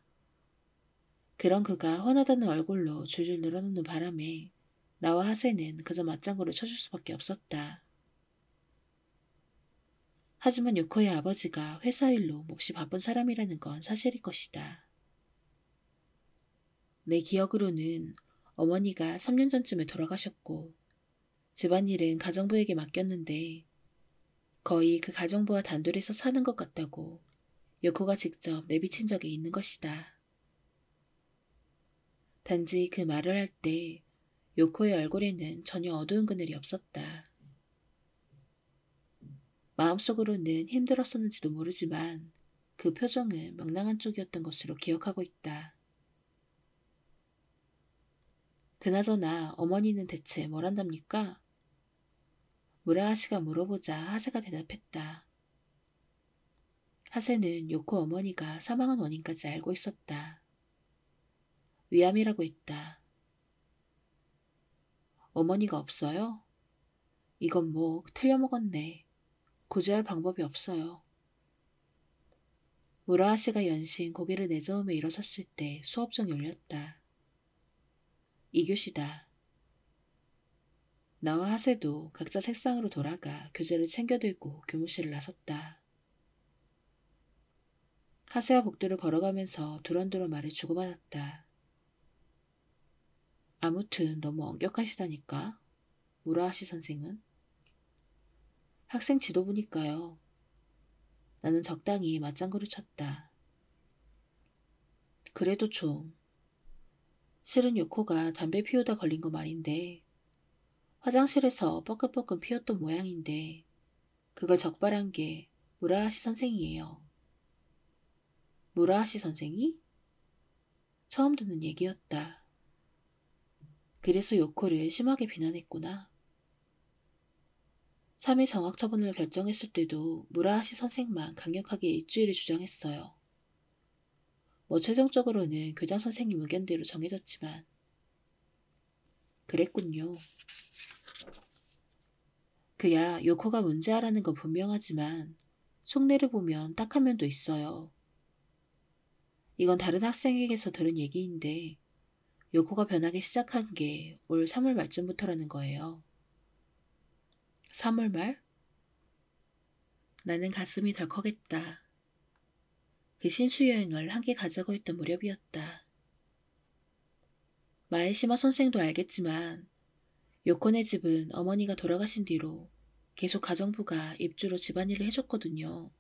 그런 그가 훤하다는 얼굴로 줄줄 늘어놓는 바람에 나와 하세는 그저 맞장구를 쳐줄 수밖에 없었다. 하지만 요코의 아버지가 회사 일로 몹시 바쁜 사람이라는 건 사실일 것이다. 내 기억으로는 어머니가 3년 전쯤에 돌아가셨고 집안일은 가정부에게 맡겼는데 거의 그 가정부와 단둘이서 사는 것 같다고 요코가 직접 내비친 적이 있는 것이다. 단지 그 말을 할 때 요코의 얼굴에는 전혀 어두운 그늘이 없었다. 마음속으로는 힘들었었는지도 모르지만 그 표정은 명랑한 쪽이었던 것으로 기억하고 있다. 그나저나 어머니는 대체 뭘 한답니까? 무라하 씨가 물어보자 하세가 대답했다. 하세는 요코 어머니가 사망한 원인까지 알고 있었다. 위암이라고 했다. 어머니가 없어요? 이건 뭐 틀려먹었네. 구제할 방법이 없어요. 무라하 씨가 연신 고개를 내저으며 일어섰을 때 수업정이 울렸다. 이교시다. 나와 하세도 각자 책상으로 돌아가 교재를 챙겨들고 교무실을 나섰다. 하세와 복도를 걸어가면서 두런두런 말을 주고받았다. 아무튼 너무 엄격하시다니까. 무라하시 선생은. 학생 지도부니까요. 나는 적당히 맞장구를 쳤다. 그래도 좀. 실은 요코가 담배 피우다 걸린 거 말인데 화장실에서 뻐끔뻐끔 피웠던 모양인데 그걸 적발한 게 무라하시 선생이에요. 무라하시 선생이? 처음 듣는 얘기였다. 그래서 요코를 심하게 비난했구나. 3일 정학 처분을 결정했을 때도 무라하시 선생만 강력하게 일주일을 주장했어요. 뭐 최종적으로는 교장 선생님 의견대로 정해졌지만 그랬군요. 그야 요코가 문제아라는 건 분명하지만 속내를 보면 딱한 면도 있어요. 이건 다른 학생에게서 들은 얘기인데 요코가 변하기 시작한 게 올 3월 말쯤부터라는 거예요. 3월 말? 나는 가슴이 덜컥했다. 그 신수여행을 함께 가자고 했던 무렵이었다. 마에시마 선생도 알겠지만 요코네 집은 어머니가 돌아가신 뒤로 계속 가정부가 입주로 집안일을 해줬거든요.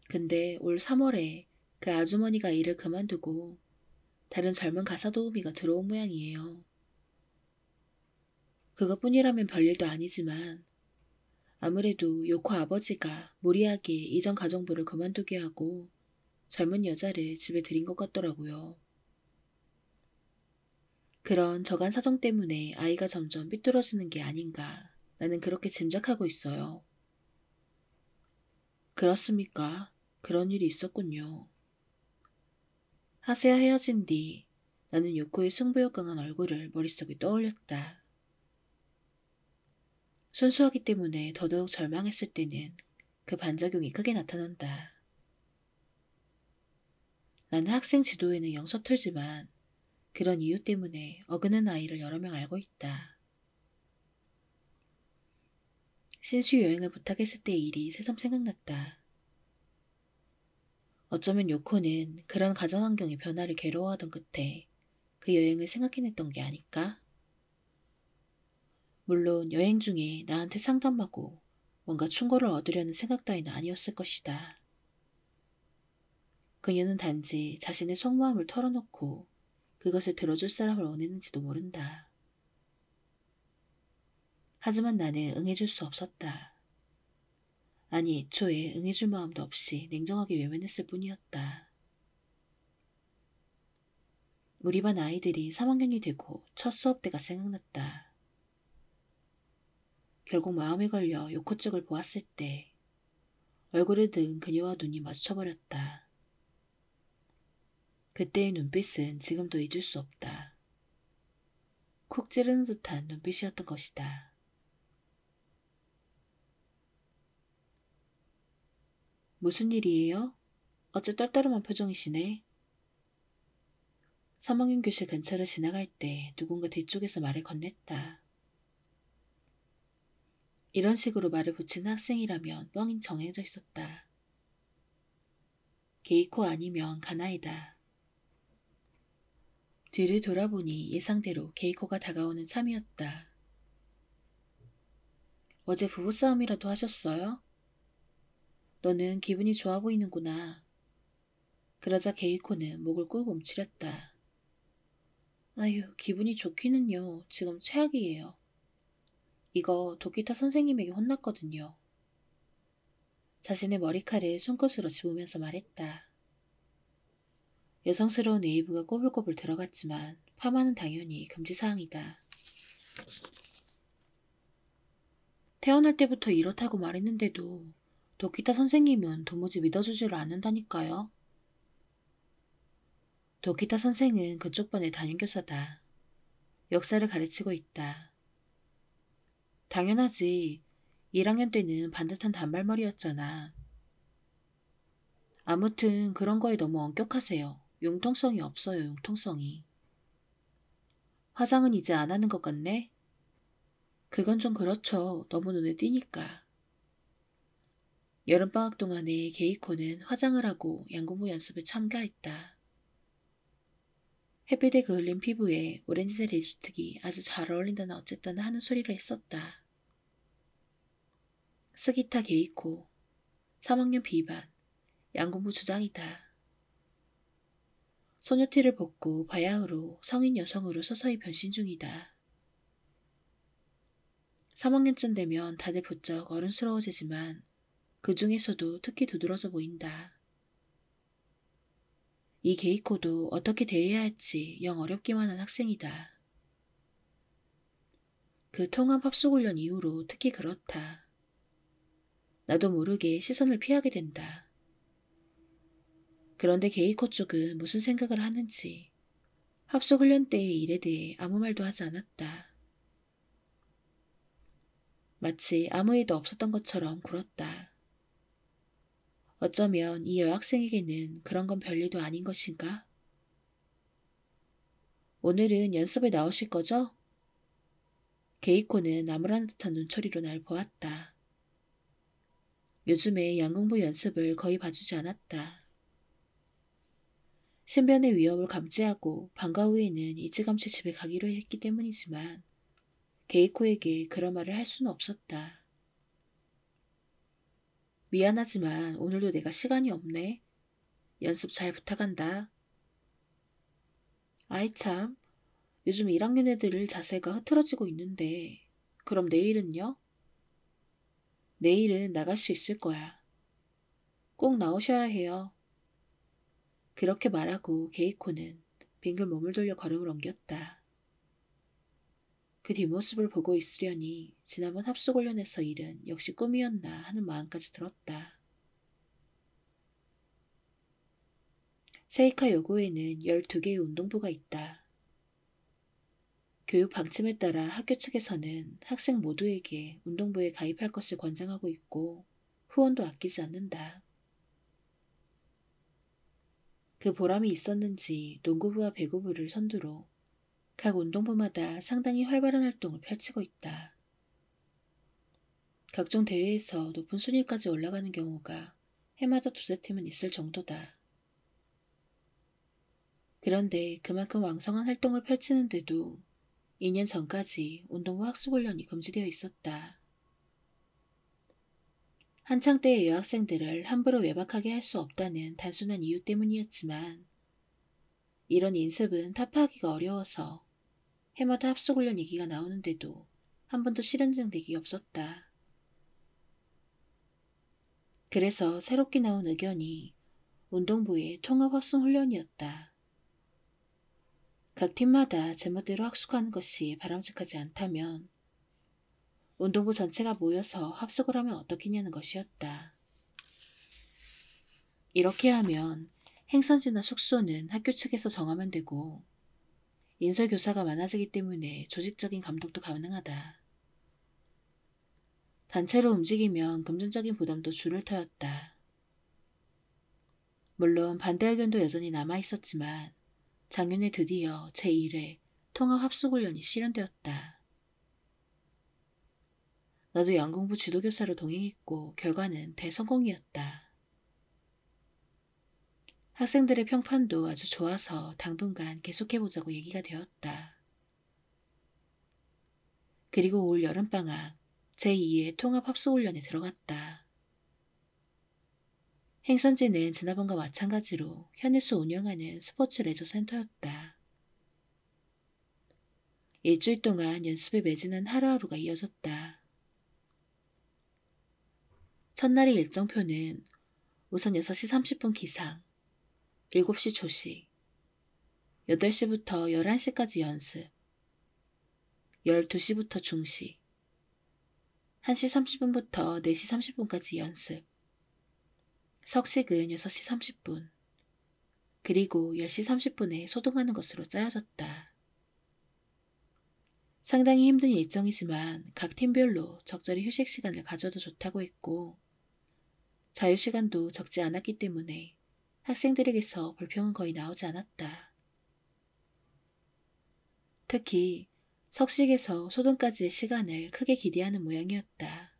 근데 올 3월에 그 아주머니가 일을 그만두고 다른 젊은 가사 도우미가 들어온 모양이에요. 그것뿐이라면 별일도 아니지만 아무래도 요코 아버지가 무리하게 이전 가정부를 그만두게 하고 젊은 여자를 집에 들인 것 같더라고요. 그런 저간 사정 때문에 아이가 점점 삐뚤어지는 게 아닌가 나는 그렇게 짐작하고 있어요. 그렇습니까? 그런 일이 있었군요. 하세와 헤어진 뒤 나는 요코의 승부욕 강한 얼굴을 머릿속에 떠올렸다. 순수하기 때문에 더더욱 절망했을 때는 그 반작용이 크게 나타난다. 나는 학생 지도에는 영 서툴지만 그런 이유 때문에 어긋는 아이를 여러 명 알고 있다. 신수 여행을 부탁했을 때의 일이 새삼 생각났다. 어쩌면 요코는 그런 가정환경의 변화를 괴로워하던 끝에 그 여행을 생각해냈던 게 아닐까? 물론 여행 중에 나한테 상담하고 뭔가 충고를 얻으려는 생각 따위는 아니었을 것이다. 그녀는 단지 자신의 속마음을 털어놓고 그것을 들어줄 사람을 원했는지도 모른다. 하지만 나는 응해줄 수 없었다. 아니 애초에 응해줄 마음도 없이 냉정하게 외면했을 뿐이었다. 우리 반 아이들이 3학년이 되고 첫 수업 때가 생각났다. 결국 마음에 걸려 요코 쪽을 보았을 때 얼굴을 든 그녀와 눈이 마주쳐버렸다. 그때의 눈빛은 지금도 잊을 수 없다. 콕 찌르는 듯한 눈빛이었던 것이다. 무슨 일이에요? 어째 떨떠름한 표정이시네. 3학년 교실 근처를 지나갈 때 누군가 뒤쪽에서 말을 건넸다. 이런 식으로 말을 붙이는 학생이라면 뻥이 정해져 있었다. 게이코 아니면 가나이다. 뒤를 돌아보니 예상대로 게이코가 다가오는 참이었다. 어제 부부싸움이라도 하셨어요? 너는 기분이 좋아 보이는구나. 그러자 게이코는 목을 꾹 움츠렸다. 아휴, 기분이 좋기는요. 지금 최악이에요. 이거 도키타 선생님에게 혼났거든요. 자신의 머리칼을 손끝으로 집으면서 말했다. 여성스러운 웨이브가 꼬불꼬불 들어갔지만 파마는 당연히 금지사항이다. 태어날 때부터 이렇다고 말했는데도 도키타 선생님은 도무지 믿어주지를 않는다니까요. 도키타 선생은 그쪽 반의 담임교사다. 역사를 가르치고 있다. 당연하지. 1학년 때는 반듯한 단발머리였잖아. 아무튼 그런 거에 너무 엄격하세요. 융통성이 없어요, 융통성이. 화장은 이제 안 하는 것 같네? 그건 좀 그렇죠. 너무 눈에 띄니까. 여름방학 동안에 게이코는 화장을 하고 양궁부 연습에 참가했다. 햇빛에 그을린 피부에 오렌지색 립스틱이 아주 잘 어울린다나 어쨌다나 하는 소리를 했었다. 스기타 게이코, 3학년 B반, 양궁부 주장이다. 소녀티를 벗고 바야흐로 성인 여성으로 서서히 변신 중이다. 3학년쯤 되면 다들 부쩍 어른스러워지지만 그 중에서도 특히 두드러져 보인다. 이 게이코도 어떻게 대해야 할지 영 어렵기만 한 학생이다. 그 통합 합숙훈련 이후로 특히 그렇다. 나도 모르게 시선을 피하게 된다. 그런데 게이코 쪽은 무슨 생각을 하는지 합숙훈련 때의 일에 대해 아무 말도 하지 않았다. 마치 아무 일도 없었던 것처럼 굴었다. 어쩌면 이 여학생에게는 그런 건 별일도 아닌 것인가? 오늘은 연습에 나오실 거죠? 게이코는 나무라는 듯한 눈초리로 날 보았다. 요즘에 양궁부 연습을 거의 봐주지 않았다. 신변의 위험을 감지하고 방과 후에는 일찌감치 집에 가기로 했기 때문이지만 게이코에게 그런 말을 할 수는 없었다. 미안하지만 오늘도 내가 시간이 없네. 연습 잘 부탁한다. 아이 참, 요즘 1학년 애들 자세가 흐트러지고 있는데 그럼 내일은요? 내일은 나갈 수 있을 거야. 꼭 나오셔야 해요. 그렇게 말하고 게이코는 빙글 몸을 돌려 걸음을 옮겼다. 그 뒷모습을 보고 있으려니 지난번 합숙훈련에서 일은 역시 꿈이었나 하는 마음까지 들었다. 세이카 요고에는 12개의 운동부가 있다. 교육 방침에 따라 학교 측에서는 학생 모두에게 운동부에 가입할 것을 권장하고 있고 후원도 아끼지 않는다. 그 보람이 있었는지 농구부와 배구부를 선두로 각 운동부마다 상당히 활발한 활동을 펼치고 있다. 각종 대회에서 높은 순위까지 올라가는 경우가 해마다 두세 팀은 있을 정도다. 그런데 그만큼 왕성한 활동을 펼치는데도 2년 전까지 운동부 학습훈련이 금지되어 있었다. 한창 때의 여학생들을 함부로 외박하게 할 수 없다는 단순한 이유 때문이었지만 이런 인습은 타파하기가 어려워서 해마다 합숙훈련 얘기가 나오는데도 한 번도 실현된 적이 없었다. 그래서 새롭게 나온 의견이 운동부의 통합학습훈련이었다. 각 팀마다 제멋대로 학숙하는 것이 바람직하지 않다면 운동부 전체가 모여서 합숙을 하면 어떻겠냐는 것이었다. 이렇게 하면 행선지나 숙소는 학교 측에서 정하면 되고 인솔교사가 많아지기 때문에 조직적인 감독도 가능하다. 단체로 움직이면 금전적인 부담도 줄을 터였다. 물론 반대 의견도 여전히 남아있었지만 작년에 드디어 제1회 통합합숙훈련이 실현되었다. 나도 양궁부 지도교사로 동행했고 결과는 대성공이었다. 학생들의 평판도 아주 좋아서 당분간 계속해보자고 얘기가 되었다. 그리고 올 여름방학 제2회 통합합숙훈련에 들어갔다. 행선지는 지난번과 마찬가지로 현에서 운영하는 스포츠 레저 센터였다. 일주일 동안 연습에 매진한 하루하루가 이어졌다. 첫날의 일정표는 우선 6시 30분 기상, 7시 조식, 8시부터 11시까지 연습, 12시부터 중식, 1시 30분부터 4시 30분까지 연습, 석식은 6시 30분, 그리고 10시 30분에 소등하는 것으로 짜여졌다. 상당히 힘든 일정이지만 각 팀별로 적절히 휴식 시간을 가져도 좋다고 했고 자유시간도 적지 않았기 때문에 학생들에게서 불평은 거의 나오지 않았다. 특히 석식에서 소등까지의 시간을 크게 기대하는 모양이었다.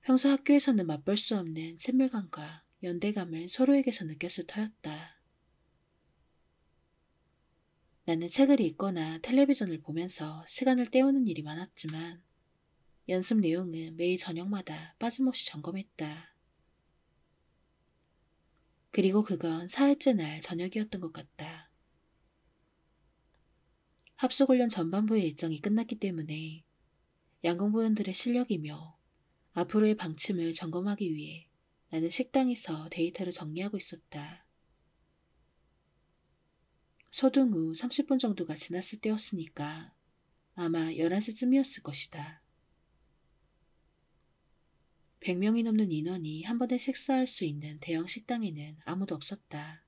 평소 학교에서는 맛볼 수 없는 친밀감과 연대감을 서로에게서 느꼈을 터였다. 나는 책을 읽거나 텔레비전을 보면서 시간을 때우는 일이 많았지만 연습 내용은 매일 저녁마다 빠짐없이 점검했다. 그리고 그건 4일째 날 저녁이었던 것 같다. 합숙훈련 전반부의 일정이 끝났기 때문에 양궁부원들의 실력이며 앞으로의 방침을 점검하기 위해 나는 식당에서 데이터를 정리하고 있었다. 소등 후 30분 정도가 지났을 때였으니까 아마 11시쯤이었을 것이다. 100명이 넘는 인원이 한 번에 식사할 수 있는 대형 식당에는 아무도 없었다.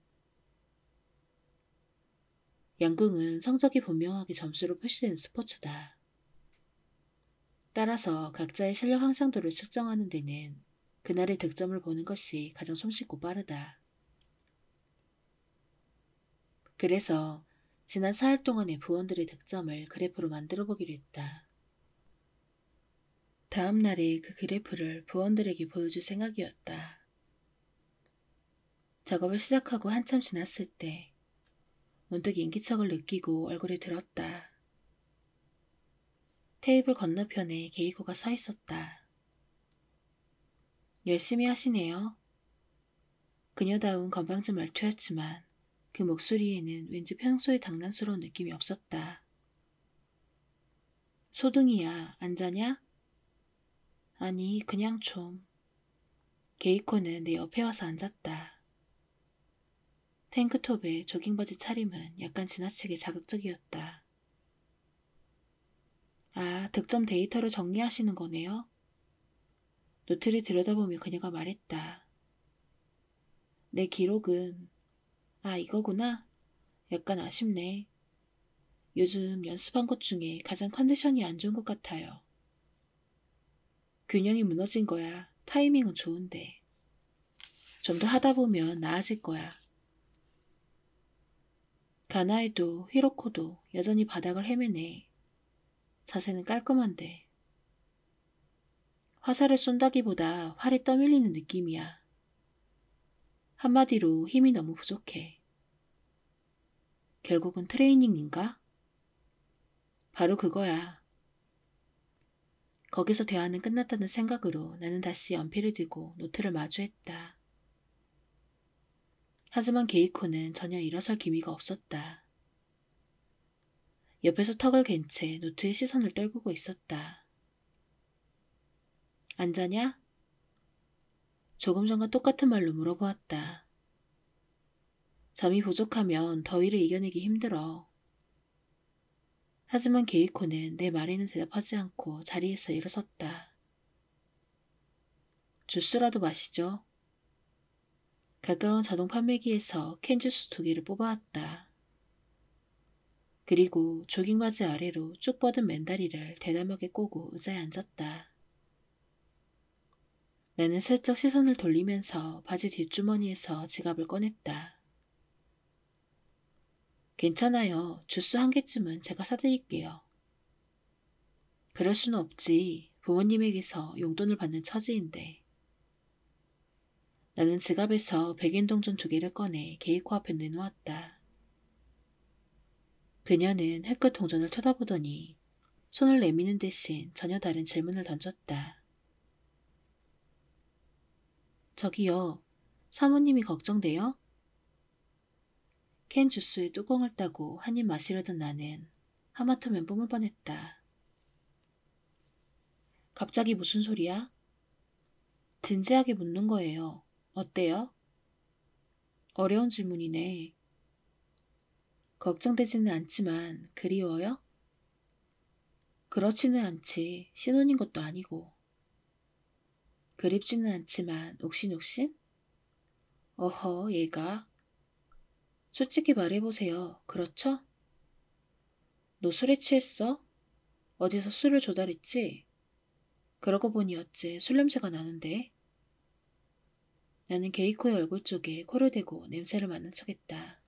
양궁은 성적이 분명하게 점수로 표시되는 스포츠다. 따라서 각자의 실력 향상도를 측정하는 데는 그날의 득점을 보는 것이 가장 손쉽고 빠르다. 그래서 지난 4일 동안의 부원들의 득점을 그래프로 만들어 보기로 했다. 다음 날에 그 그래프를 부원들에게 보여줄 생각이었다. 작업을 시작하고 한참 지났을 때 문득 인기척을 느끼고 얼굴을 들었다. 테이블 건너편에 게이코가 서 있었다. 열심히 하시네요. 그녀다운 건방진 말투였지만 그 목소리에는 왠지 평소의 장난스러운 느낌이 없었다. 소등이야, 안 자냐? 아니, 그냥 좀. 게이코는 내 옆에 와서 앉았다. 탱크톱에 조깅바지 차림은 약간 지나치게 자극적이었다. 아, 득점 데이터를 정리하시는 거네요? 노트를 들여다보며 그녀가 말했다. 내 기록은, 아, 이거구나. 약간 아쉽네. 요즘 연습한 것 중에 가장 컨디션이 안 좋은 것 같아요. 균형이 무너진 거야. 타이밍은 좋은데. 좀 더 하다 보면 나아질 거야. 가나에도 히로코도 여전히 바닥을 헤매네. 자세는 깔끔한데. 화살을 쏜다기보다 활이 떠밀리는 느낌이야. 한마디로 힘이 너무 부족해. 결국은 트레이닝인가? 바로 그거야. 거기서 대화는 끝났다는 생각으로 나는 다시 연필을 들고 노트를 마주했다. 하지만 게이코는 전혀 일어설 기미가 없었다. 옆에서 턱을 갠 채 노트에 시선을 떨구고 있었다. 안 자냐? 조금 전과 똑같은 말로 물어보았다. 잠이 부족하면 더위를 이겨내기 힘들어. 하지만 게이코는 내 말에는 대답하지 않고 자리에서 일어섰다. 주스라도 마시죠. 가까운 자동 판매기에서 캔 주스 2개를 뽑아왔다. 그리고 조깅바지 아래로 쭉 뻗은 맨다리를 대담하게 꼬고 의자에 앉았다. 나는 슬쩍 시선을 돌리면서 바지 뒷주머니에서 지갑을 꺼냈다. 괜찮아요. 주스 1개쯤은 제가 사드릴게요. 그럴 수는 없지. 부모님에게서 용돈을 받는 처지인데. 나는 지갑에서 100엔 동전 2개를 꺼내 게이코 앞에 내놓았다. 그녀는 햇끝 동전을 쳐다보더니 손을 내미는 대신 전혀 다른 질문을 던졌다. 저기요, 사모님이 걱정돼요? 캔 주스에 뚜껑을 따고 한 입 마시려던 나는 하마터면 뿜을 뻔했다. 갑자기 무슨 소리야? 진지하게 묻는 거예요. 어때요? 어려운 질문이네. 걱정되지는 않지만 그리워요? 그렇지는 않지. 신혼인 것도 아니고. 그립지는 않지만 옥신옥신? 어허, 얘가. 솔직히 말해보세요. 그렇죠? 너 술에 취했어? 어디서 술을 조달했지? 그러고 보니 어째 술 냄새가 나는데? 나는 게이코의 얼굴 쪽에 코를 대고 냄새를 맡는 척했다.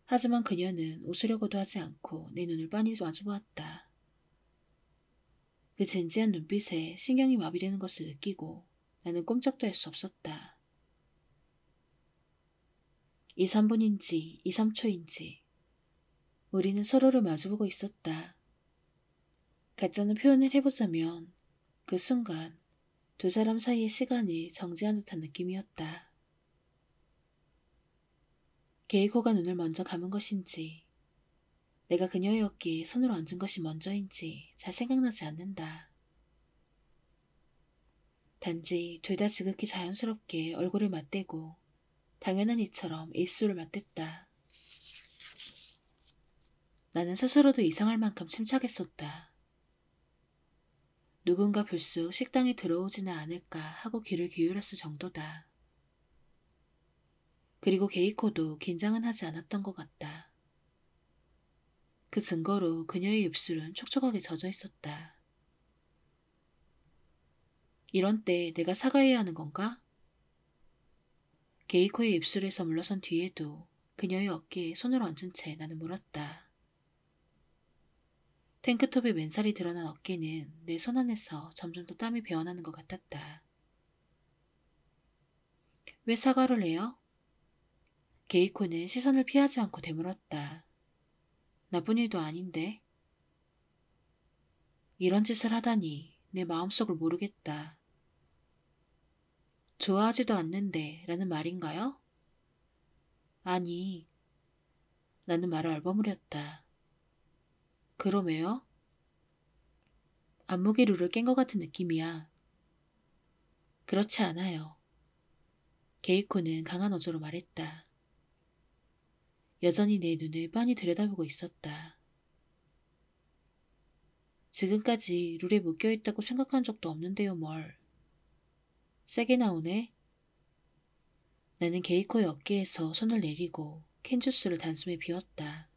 하지만 그녀는 웃으려고도 하지 않고 내 눈을 빤히 마주보았다. 그 진지한 눈빛에 신경이 마비되는 것을 느끼고 나는 꼼짝도 할 수 없었다. 2, 3분인지 2, 3초인지 우리는 서로를 마주보고 있었다. 가짜는 표현을 해보자면 그 순간 두 사람 사이의 시간이 정지한 듯한 느낌이었다. 게이코가 눈을 먼저 감은 것인지 내가 그녀의 어깨에 손을 얹은 것이 먼저인지 잘 생각나지 않는다. 단지 둘 다 지극히 자연스럽게 얼굴을 맞대고 당연한 이처럼 입술을 맞댔다. 나는 스스로도 이상할 만큼 침착했었다. 누군가 불쑥 식당에 들어오지는 않을까 하고 귀를 기울였을 정도다. 그리고 게이코도 긴장은 하지 않았던 것 같다. 그 증거로 그녀의 입술은 촉촉하게 젖어 있었다. 이런 때 내가 사과해야 하는 건가? 게이코의 입술에서 물러선 뒤에도 그녀의 어깨에 손을 얹은 채 나는 물었다. 탱크톱에 맨살이 드러난 어깨는 내 손 안에서 점점 더 땀이 배어나는 것 같았다. 왜 사과를 해요? 게이코는 시선을 피하지 않고 되물었다. 나쁜 일도 아닌데. 이런 짓을 하다니 내 마음속을 모르겠다. 좋아하지도 않는데 라는 말인가요? 아니, 나는 말을 얼버무렸다. 그럼 왜요? 안목의 룰을 깬 것 같은 느낌이야. 그렇지 않아요. 게이코는 강한 어조로 말했다. 여전히 내 눈을 빤히 들여다보고 있었다. 지금까지 룰에 묶여있다고 생각한 적도 없는데요, 뭘. 세게 나오네? 나는 게이코의 어깨에서 손을 내리고 캔주스를 단숨에 비웠다.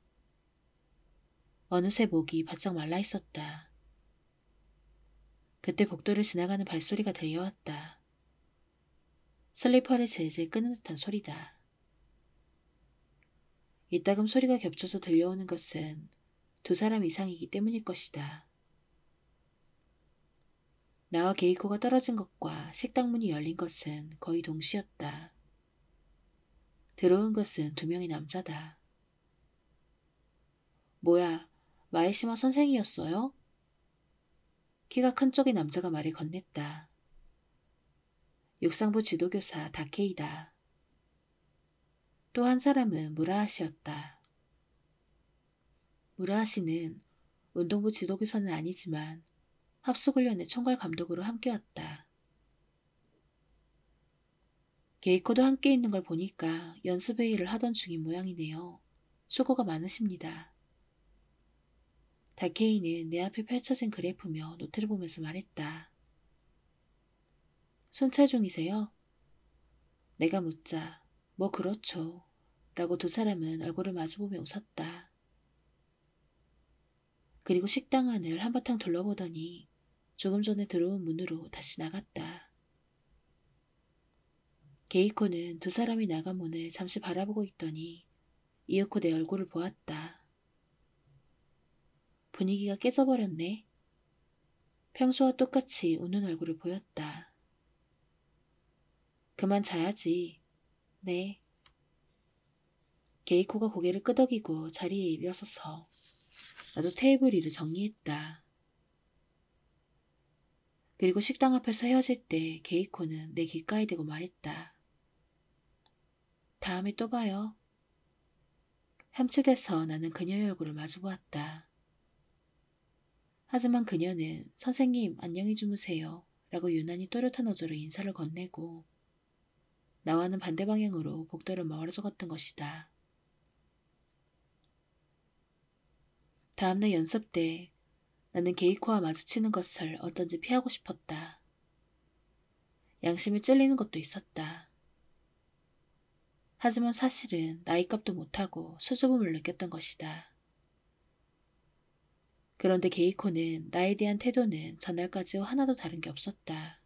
어느새 목이 바짝 말라 있었다. 그때 복도를 지나가는 발소리가 들려왔다. 슬리퍼를 질질 끄는 듯한 소리다. 이따금 소리가 겹쳐서 들려오는 것은 두 사람 이상이기 때문일 것이다. 나와 게이코가 떨어진 것과 식당 문이 열린 것은 거의 동시였다. 들어온 것은 두 명의 남자다. 뭐야, 마에시마 선생이었어요? 키가 큰 쪽의 남자가 말을 건넸다. 육상부 지도교사 다케이다. 또 한 사람은 무라하시였다. 무라하시는 운동부 지도교사는 아니지만 합숙훈련의 총괄 감독으로 함께왔다. 게이코도 함께 있는 걸 보니까 연습회의를 하던 중인 모양이네요. 수고가 많으십니다. 다케이는 내 앞에 펼쳐진 그래프며 노트를 보면서 말했다. 순찰 중이세요? 내가 묻자 뭐 그렇죠. 라고 두 사람은 얼굴을 마주보며 웃었다. 그리고 식당 안을 한바탕 둘러보더니 조금 전에 들어온 문으로 다시 나갔다. 게이코는 두 사람이 나간 문을 잠시 바라보고 있더니 이윽고 내 얼굴을 보았다. 분위기가 깨져버렸네. 평소와 똑같이 웃는 얼굴을 보였다. 그만 자야지. 네. 게이코가 고개를 끄덕이고 자리에 일어서서 나도 테이블 위를 정리했다. 그리고 식당 앞에서 헤어질 때 게이코는 내 귓가에 대고 말했다. 다음에 또 봐요. 햄치돼서 나는 그녀의 얼굴을 마주보았다. 하지만 그녀는 선생님 안녕히 주무세요 라고 유난히 또렷한 어조로 인사를 건네고 나와는 반대 방향으로 복도를 멀어져 갔던 것이다. 다음날 연습 때 나는 게이코와 마주치는 것을 어쩐지 피하고 싶었다. 양심이 찔리는 것도 있었다. 하지만 사실은 나이값도 못하고 수줍음을 느꼈던 것이다. 그런데 게이코는 나에 대한 태도는 전날까지와 하나도 다른 게 없었다.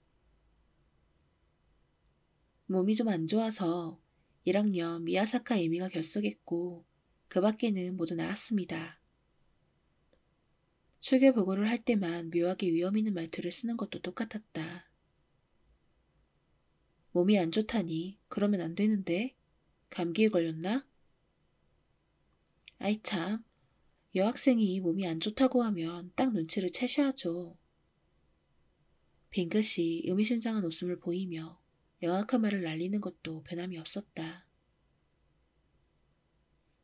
몸이 좀 안 좋아서 1학년 미야사카 에미가 결석했고 그 밖에는 모두 나았습니다. 출결 보고를 할 때만 묘하게 위험 있는 말투를 쓰는 것도 똑같았다. 몸이 안 좋다니 그러면 안 되는데 감기에 걸렸나? 아이 참, 여학생이 몸이 안 좋다고 하면 딱 눈치를 채셔야죠. 빙긋이 의미심장한 웃음을 보이며 영악한 말을 날리는 것도 변함이 없었다.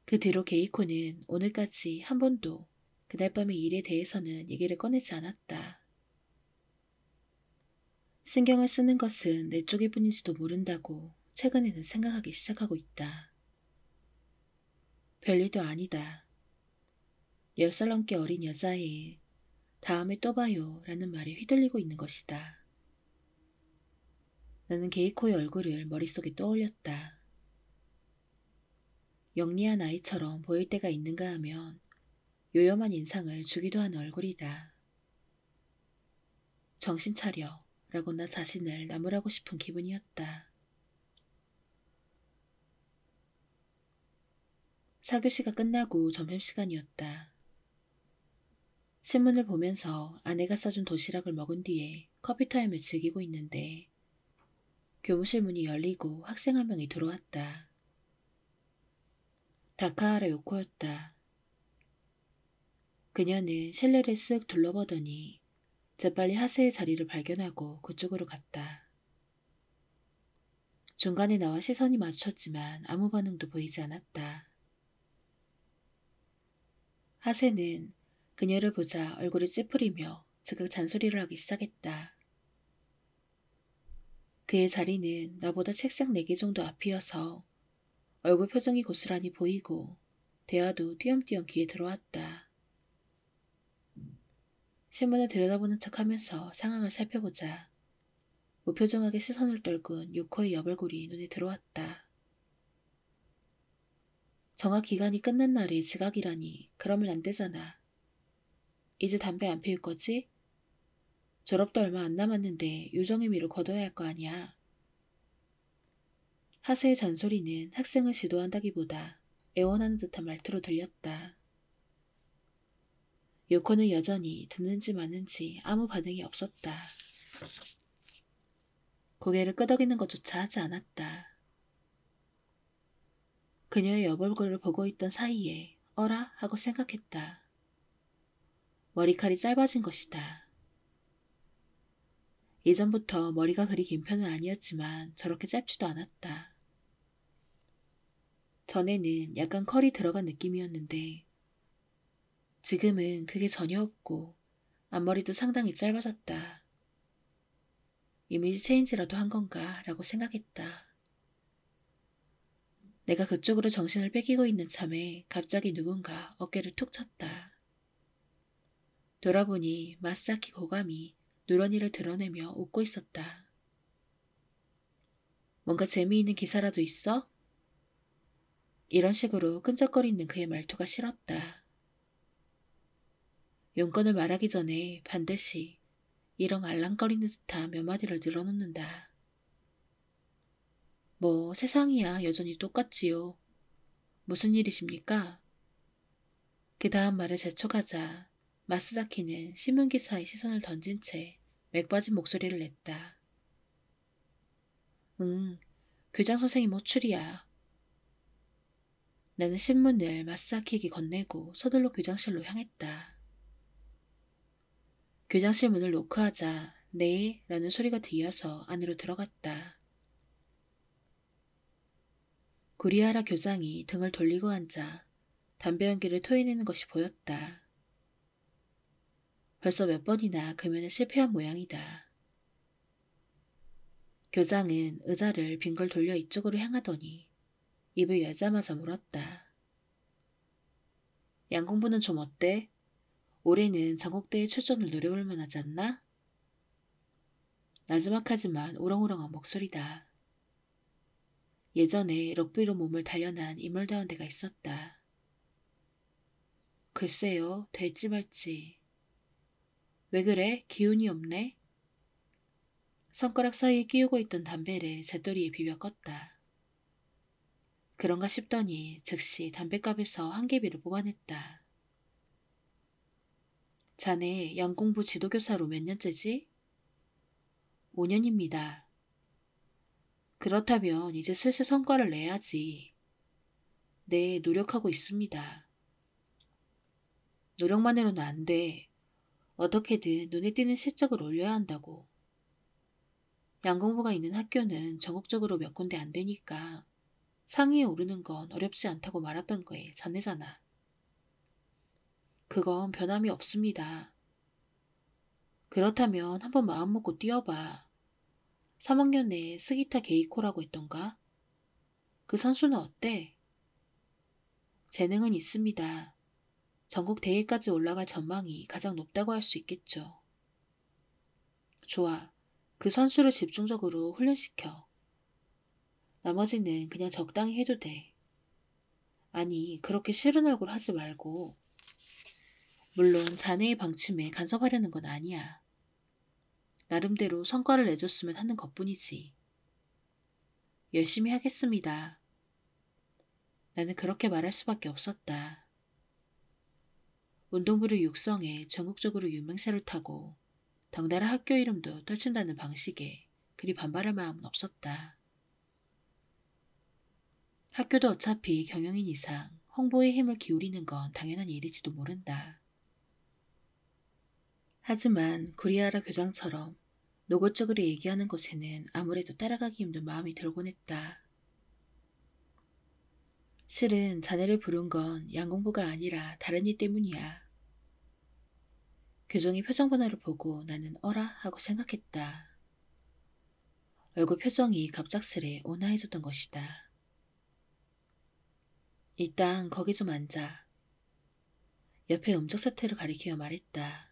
그 뒤로 게이코는 오늘까지 한 번도 그날 밤의 일에 대해서는 얘기를 꺼내지 않았다. 신경을 쓰는 것은 내 쪽일 뿐인지도 모른다고 최근에는 생각하기 시작하고 있다. 별일도 아니다. 10살 넘게 어린 여자애, 다음에 또 봐요 라는 말에 휘둘리고 있는 것이다. 나는 게이코의 얼굴을 머릿속에 떠올렸다. 영리한 아이처럼 보일 때가 있는가 하면 요염한 인상을 주기도 하는 얼굴이다. 정신 차려 라고 나 자신을 나무라고 싶은 기분이었다. 4교시가 끝나고 점심시간이었다. 신문을 보면서 아내가 싸준 도시락을 먹은 뒤에 커피 타임을 즐기고 있는데 교무실 문이 열리고 학생 한 명이 들어왔다. 다카하라 요코였다. 그녀는 실내를 쓱 둘러보더니 재빨리 하세의 자리를 발견하고 그쪽으로 갔다. 중간에 나와 시선이 마주쳤지만 아무 반응도 보이지 않았다. 하세는 그녀를 보자 얼굴을 찌푸리며 즉각 잔소리를 하기 시작했다. 그의 자리는 나보다 책상 4개 정도 앞이어서 얼굴 표정이 고스란히 보이고 대화도 띄엄띄엄 귀에 들어왔다. 신문을 들여다보는 척하면서 상황을 살펴보자 무표정하게 시선을 떨군 유코의 여벌골이 눈에 들어왔다. 정학 기간이 끝난 날에 지각이라니 그러면 안 되잖아. 이제 담배 안 피울 거지? 졸업도 얼마 안 남았는데 요정의 미를 거둬야 할 거 아니야. 하세의 잔소리는 학생을 지도한다기보다 애원하는 듯한 말투로 들렸다. 요코는 여전히 듣는지 마는지 아무 반응이 없었다. 고개를 끄덕이는 것조차 하지 않았다. 그녀의 여벌골을 보고 있던 사이에 어라 하고 생각했다. 머리칼이 짧아진 것이다. 예전부터 머리가 그리 긴 편은 아니었지만 저렇게 짧지도 않았다. 전에는 약간 컬이 들어간 느낌이었는데 지금은 그게 전혀 없고 앞머리도 상당히 짧아졌다. 이미지 체인지라도 한 건가 라고 생각했다. 내가 그쪽으로 정신을 뺏기고 있는 참에 갑자기 누군가 어깨를 툭 쳤다. 돌아보니 마사키 고감이 누런이를 드러내며 웃고 있었다. 뭔가 재미있는 기사라도 있어? 이런 식으로 끈적거리는 그의 말투가 싫었다. 용건을 말하기 전에 반드시 이런 알랑거리는 듯한 몇 마디를 늘어놓는다. 뭐 세상이야 여전히 똑같지요. 무슨 일이십니까? 그 다음 말을 재촉하자 마스자키는 신문기사의 시선을 던진 채 맥빠진 목소리를 냈다. 교장 선생님 호출이야. 나는 신문을 마스자키에게 건네고 서둘러 교장실로 향했다. 교장실 문을 노크하자 네 라는 소리가 뒤이어서 안으로 들어갔다. 구리하라 교장이 등을 돌리고 앉아 담배 연기를 토해내는 것이 보였다. 벌써 몇 번이나 금연에 실패한 모양이다. 교장은 의자를 빙글 돌려 이쪽으로 향하더니 입을 열자마자 물었다. 양공부는 좀 어때? 올해는 전국대회 출전을 노려볼 만하지 않나? 나지막하지만 우렁우렁한 목소리다. 예전에 럭비로 몸을 단련한 인물다운 데가 있었다. 글쎄요, 될지 말지. 왜 그래? 기운이 없네? 손가락 사이에 끼우고 있던 담배를 재떨이에 비벼 껐다. 그런가 싶더니 즉시 담뱃갑에서 한 개비를 뽑아냈다. 자네 양공부 지도교사로 몇 년째지? 5년입니다. 그렇다면 이제 슬슬 성과를 내야지. 네, 노력하고 있습니다. 노력만으로는 안 돼. 어떻게든 눈에 띄는 실적을 올려야 한다고. 양공부가 있는 학교는 전국적으로 몇 군데 안 되니까 상위에 오르는 건 어렵지 않다고 말했던 거에 자네잖아. 그건 변함이 없습니다. 그렇다면 한번 마음 먹고 뛰어봐. 3학년 내 스기타 게이코라고 했던가? 그 선수는 어때? 재능은 있습니다. 전국 대회까지 올라갈 전망이 가장 높다고 할 수 있겠죠. 좋아. 그 선수를 집중적으로 훈련시켜. 나머지는 그냥 적당히 해도 돼. 아니, 그렇게 싫은 얼굴 하지 말고. 물론 자네의 방침에 간섭하려는 건 아니야. 나름대로 성과를 내줬으면 하는 것뿐이지. 열심히 하겠습니다. 나는 그렇게 말할 수밖에 없었다. 운동부를 육성해 전국적으로 유명세를 타고 덩달아 학교 이름도 떨친다는 방식에 그리 반발할 마음은 없었다. 학교도 어차피 경영인 이상 홍보에 힘을 기울이는 건 당연한 일일지도 모른다. 하지만 구리아라 교장처럼 노골적으로 얘기하는 곳에는 아무래도 따라가기 힘든 마음이 들곤 했다. 실은 자네를 부른 건 양공부가 아니라 다른 일 때문이야. 교정의 표정 변화를 보고 나는 어라 하고 생각했다. 얼굴 표정이 갑작스레 온화해졌던 것이다. 일단 거기 좀 앉아. 옆에 음적 세트를 가리키며 말했다.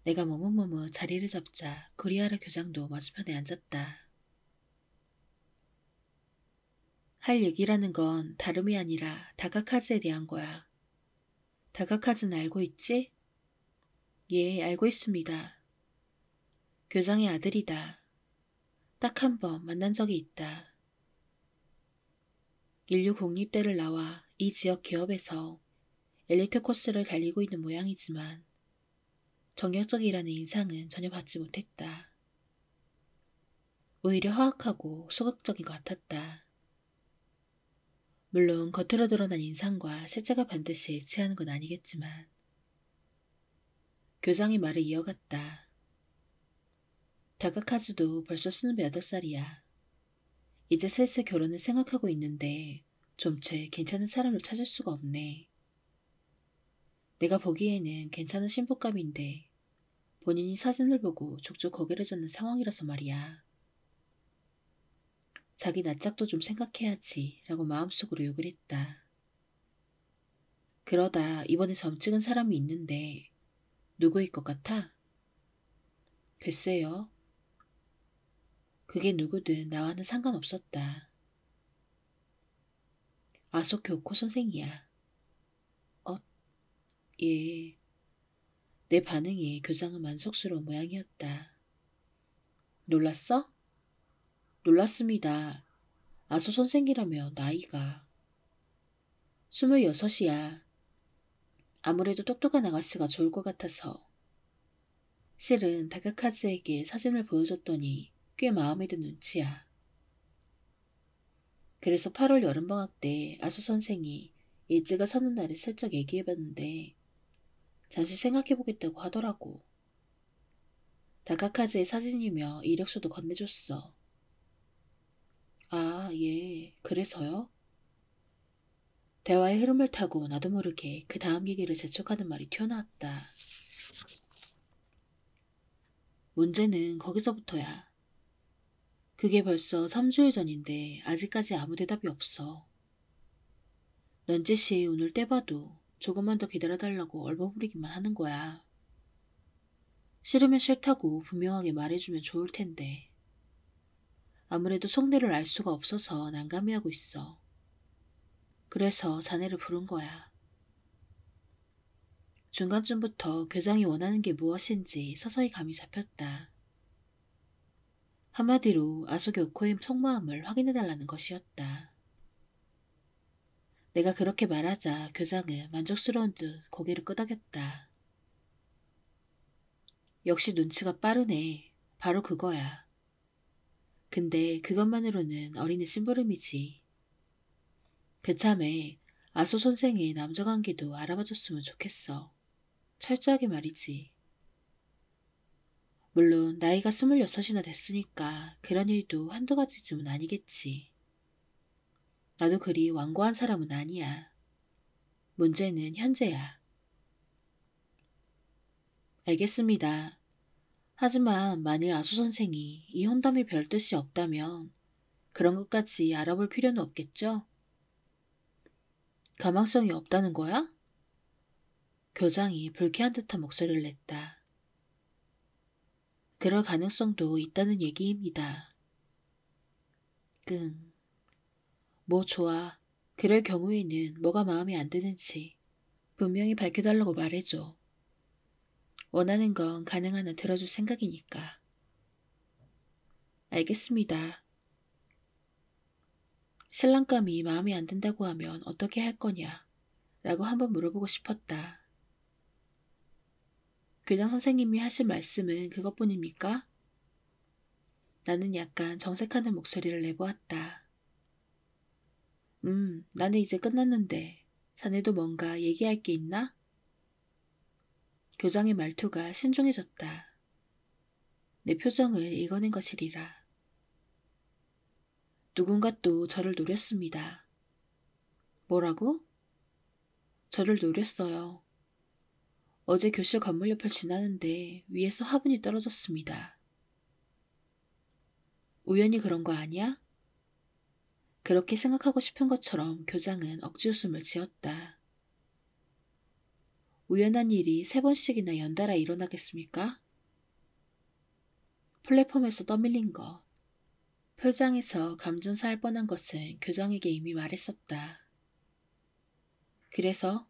내가 머뭇머뭇 자리를 잡자 구리아라 교장도 맞은편에 앉았다. 할 얘기라는 건 다름이 아니라 다가카즈에 대한 거야. 다가카즈는 알고 있지? 예, 알고 있습니다. 교장의 아들이다. 딱 한 번 만난 적이 있다. 인류 공립대를 나와 이 지역 기업에서 엘리트 코스를 달리고 있는 모양이지만 정열적이라는 인상은 전혀 받지 못했다. 오히려 허학하고 소극적인 것 같았다. 물론 겉으로 드러난 인상과 실제가 반드시 일치하는 건 아니겠지만 교장이 말을 이어갔다. 다가카즈도 벌써 28살이야. 이제 슬슬 결혼을 생각하고 있는데 좀채 괜찮은 사람을 찾을 수가 없네. 내가 보기에는 괜찮은 신부감인데 본인이 사진을 보고 족족 거기를 젓는 상황이라서 말이야. 자기 낯짝도 좀 생각해야지 라고 마음속으로 욕을 했다. 그러다 이번에 점 찍은 사람이 있는데 누구일 것 같아? 글쎄요. 그게 누구든 나와는 상관없었다. 아소교코 선생이야. 어, 예. 내 반응에 교장은 만족스러운 모양이었다. 놀랐어? 놀랐습니다. 아소 선생이라며 나이가. 26이야. 아무래도 똑똑한 아가씨가 좋을 것 같아서. 실은 다카카즈에게 사진을 보여줬더니 꽤 마음에 든 눈치야. 그래서 8월 여름방학 때 아소 선생이 일지가 서는 날에 슬쩍 얘기해봤는데 잠시 생각해보겠다고 하더라고. 다카카즈의 사진이며 이력서도 건네줬어. 아, 예, 그래서요? 대화의 흐름을 타고 나도 모르게 그 다음 얘기를 재촉하는 말이 튀어나왔다. 문제는 거기서부터야. 그게 벌써 3주일 전인데 아직까지 아무 대답이 없어. 넌지시 오늘 떼봐도 조금만 더 기다려달라고 얼버무리기만 하는 거야. 싫으면 싫다고 분명하게 말해주면 좋을 텐데. 아무래도 속내를 알 수가 없어서 난감해하고 있어. 그래서 자네를 부른 거야. 중간쯤부터 교장이 원하는 게 무엇인지 서서히 감이 잡혔다. 한마디로 아소교코의 속마음을 확인해달라는 것이었다. 내가 그렇게 말하자 교장은 만족스러운 듯 고개를 끄덕였다. 역시 눈치가 빠르네. 바로 그거야. 근데 그것만으로는 어린애 심부름이지. 그참에 아소 선생의 남자 관계도 알아봐줬으면 좋겠어. 철저하게 말이지. 물론 나이가 26이나 됐으니까 그런 일도 한두 가지쯤은 아니겠지. 나도 그리 완고한 사람은 아니야. 문제는 현재야. 알겠습니다. 하지만 만일 아소 선생이 이 혼담이 별 뜻이 없다면 그런 것까지 알아볼 필요는 없겠죠? 가망성이 없다는 거야? 교장이 불쾌한 듯한 목소리를 냈다. 그럴 가능성도 있다는 얘기입니다. 뭐 좋아. 그럴 경우에는 뭐가 마음에 안 드는지 분명히 밝혀달라고 말해줘. 원하는 건 가능한 한 들어줄 생각이니까. 알겠습니다. 신랑감이 마음에 안 든다고 하면 어떻게 할 거냐? 라고 한번 물어보고 싶었다. 교장 선생님이 하신 말씀은 그것뿐입니까? 나는 약간 정색하는 목소리를 내보았다. 나는 이제 끝났는데 자네도 뭔가 얘기할 게 있나? 교장의 말투가 신중해졌다. 내 표정을 읽어낸 것이리라. 누군가 또 저를 노렸습니다. 뭐라고? 저를 노렸어요. 어제 교실 건물 옆을 지나는데 위에서 화분이 떨어졌습니다. 우연히 그런 거 아니야? 그렇게 생각하고 싶은 것처럼 교장은 억지 웃음을 지었다. 우연한 일이 3번씩이나 연달아 일어나겠습니까? 플랫폼에서 떠밀린 것, 표장에서 감전사할 뻔한 것은 교장에게 이미 말했었다. 그래서?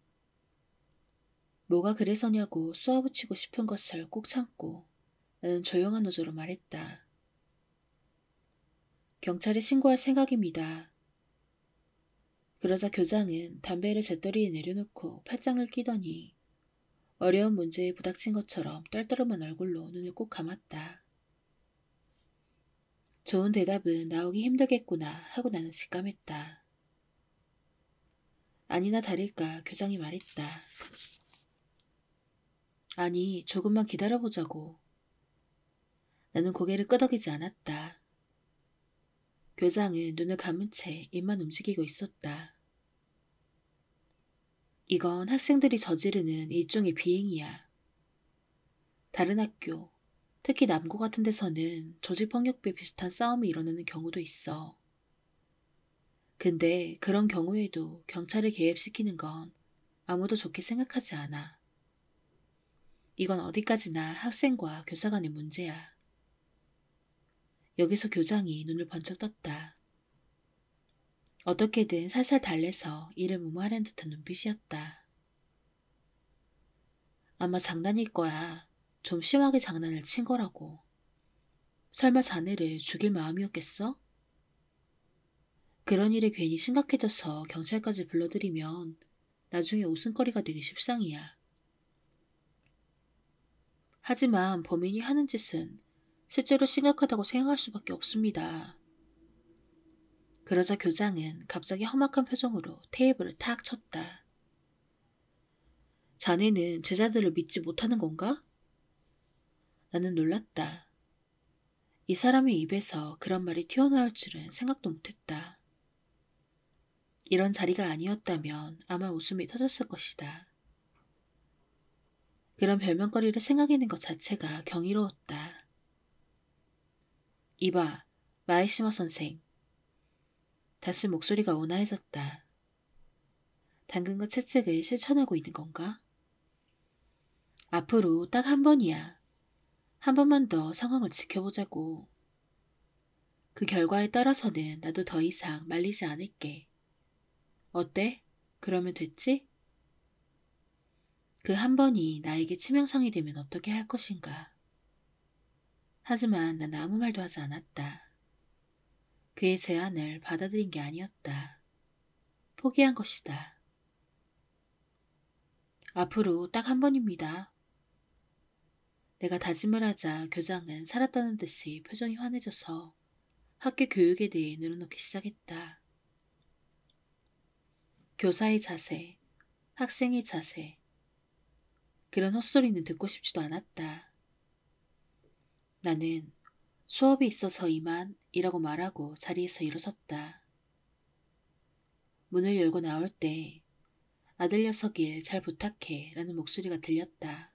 뭐가 그래서냐고 쏘아붙이고 싶은 것을 꾹 참고 나는 조용한 어조로 말했다. 경찰에 신고할 생각입니다. 그러자 교장은 담배를 재떨이에 내려놓고 팔짱을 끼더니 어려운 문제에 부닥친 것처럼 떨떠름한 얼굴로 눈을 꾹 감았다. 좋은 대답은 나오기 힘들겠구나 하고 나는 직감했다. 아니나 다를까 교장이 말했다. 아니, 조금만 기다려보자고. 나는 고개를 끄덕이지 않았다. 교장은 눈을 감은 채 입만 움직이고 있었다. 이건 학생들이 저지르는 일종의 비행이야. 다른 학교, 특히 남고 같은 데서는 조직폭력배 비슷한 싸움이 일어나는 경우도 있어. 근데 그런 경우에도 경찰을 개입시키는 건 아무도 좋게 생각하지 않아. 이건 어디까지나 학생과 교사 간의 문제야. 여기서 교장이 눈을 번쩍 떴다. 어떻게든 살살 달래서 이를 무마하려는 듯한 눈빛이었다. 아마 장난일 거야. 좀 심하게 장난을 친 거라고. 설마 자네를 죽일 마음이었겠어? 그런 일에 괜히 심각해져서 경찰까지 불러들이면 나중에 웃음거리가 되기 십상이야. 하지만 범인이 하는 짓은 실제로 심각하다고 생각할 수밖에 없습니다. 그러자 교장은 갑자기 험악한 표정으로 테이블을 탁 쳤다. 자네는 제자들을 믿지 못하는 건가? 나는 놀랐다. 이 사람의 입에서 그런 말이 튀어나올 줄은 생각도 못했다. 이런 자리가 아니었다면 아마 웃음이 터졌을 것이다. 그런 별명거리를 생각해낸 것 자체가 경이로웠다. 이봐, 마에시마 선생. 다시 목소리가 온화해졌다. 당근과 채찍을 실천하고 있는 건가? 앞으로 딱 한 번이야. 한 번만 더 상황을 지켜보자고. 그 결과에 따라서는 나도 더 이상 말리지 않을게. 어때? 그러면 됐지? 그 한 번이 나에게 치명상이 되면 어떻게 할 것인가? 하지만 난 아무 말도 하지 않았다. 그의 제안을 받아들인 게 아니었다. 포기한 것이다. 앞으로 딱 한 번입니다. 내가 다짐을 하자 교장은 살았다는 듯이 표정이 환해져서 학교 교육에 대해 늘어놓기 시작했다. 교사의 자세, 학생의 자세. 그런 헛소리는 듣고 싶지도 않았다. 나는 수업이 있어서 이만이라고 말하고 자리에서 일어섰다. 문을 열고 나올 때 아들 녀석일 잘 부탁해 라는 목소리가 들렸다.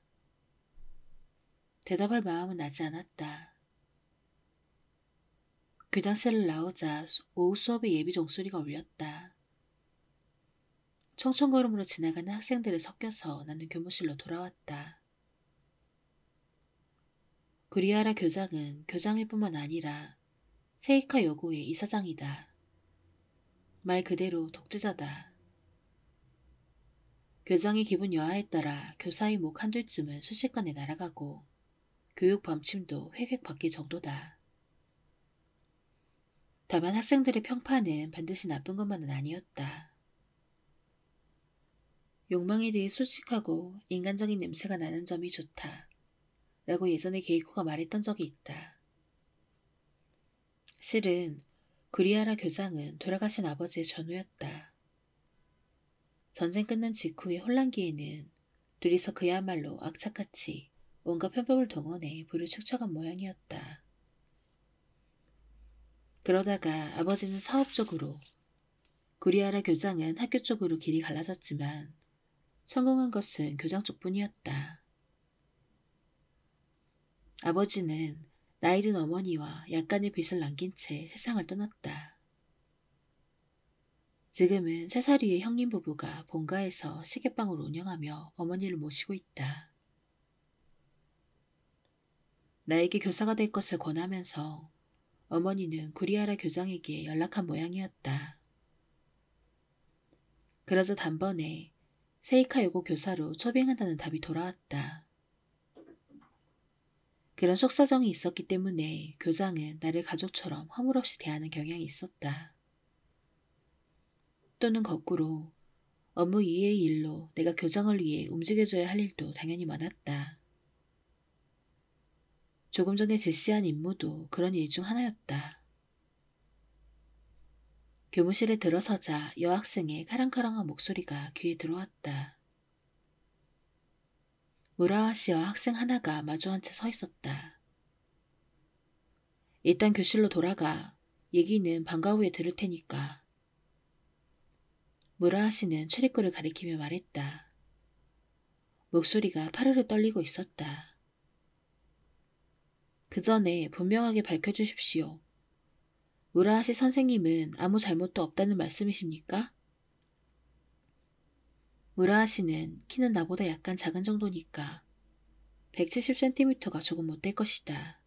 대답할 마음은 나지 않았다. 교장실을 나오자 오후 수업의 예비 종소리가 울렸다. 청청걸음으로 지나가는 학생들에 섞여서 나는 교무실로 돌아왔다. 구리아라 교장은 교장일 뿐만 아니라 세이카 여고의 이사장이다. 말 그대로 독재자다. 교장의 기분 여하에 따라 교사의 목 한둘쯤은 순식간에 날아가고 교육 범침도 획획 바뀔 정도다. 다만 학생들의 평판은 반드시 나쁜 것만은 아니었다. 욕망에 대해 솔직하고 인간적인 냄새가 나는 점이 좋다. 라고 예전에 게이코가 말했던 적이 있다. 실은 구리아라 교장은 돌아가신 아버지의 전우였다. 전쟁 끝난 직후의 혼란기에는 둘이서 그야말로 악착같이 온갖 편법을 동원해 부를 축적한 모양이었다. 그러다가 아버지는 사업 쪽으로, 구리아라 교장은 학교 쪽으로 길이 갈라졌지만 성공한 것은 교장 쪽뿐이었다. 아버지는 나이 든 어머니와 약간의 빚을 남긴 채 세상을 떠났다. 지금은 3살 위의 형님 부부가 본가에서 시계방을 운영하며 어머니를 모시고 있다. 나에게 교사가 될 것을 권하면서 어머니는 구리아라 교장에게 연락한 모양이었다. 그러자 단번에 세이카 여고 교사로 초빙한다는 답이 돌아왔다. 그런 속사정이 있었기 때문에 교장은 나를 가족처럼 허물없이 대하는 경향이 있었다. 또는 거꾸로 업무 이외의 일로 내가 교장을 위해 움직여줘야 할 일도 당연히 많았다. 조금 전에 제시한 임무도 그런 일 중 하나였다. 교무실에 들어서자 여학생의 카랑카랑한 목소리가 귀에 들어왔다. 무라와 씨와 학생 하나가 마주한 채 서 있었다. 일단 교실로 돌아가. 얘기는 방과 후에 들을 테니까. 무라하 씨는 출입구를 가리키며 말했다. 목소리가 파르르 떨리고 있었다. 그 전에 분명하게 밝혀주십시오. 무라하 씨 선생님은 아무 잘못도 없다는 말씀이십니까? 무라하 씨는 키는 나보다 약간 작은 정도니까 170cm가 조금 못 될 것이다.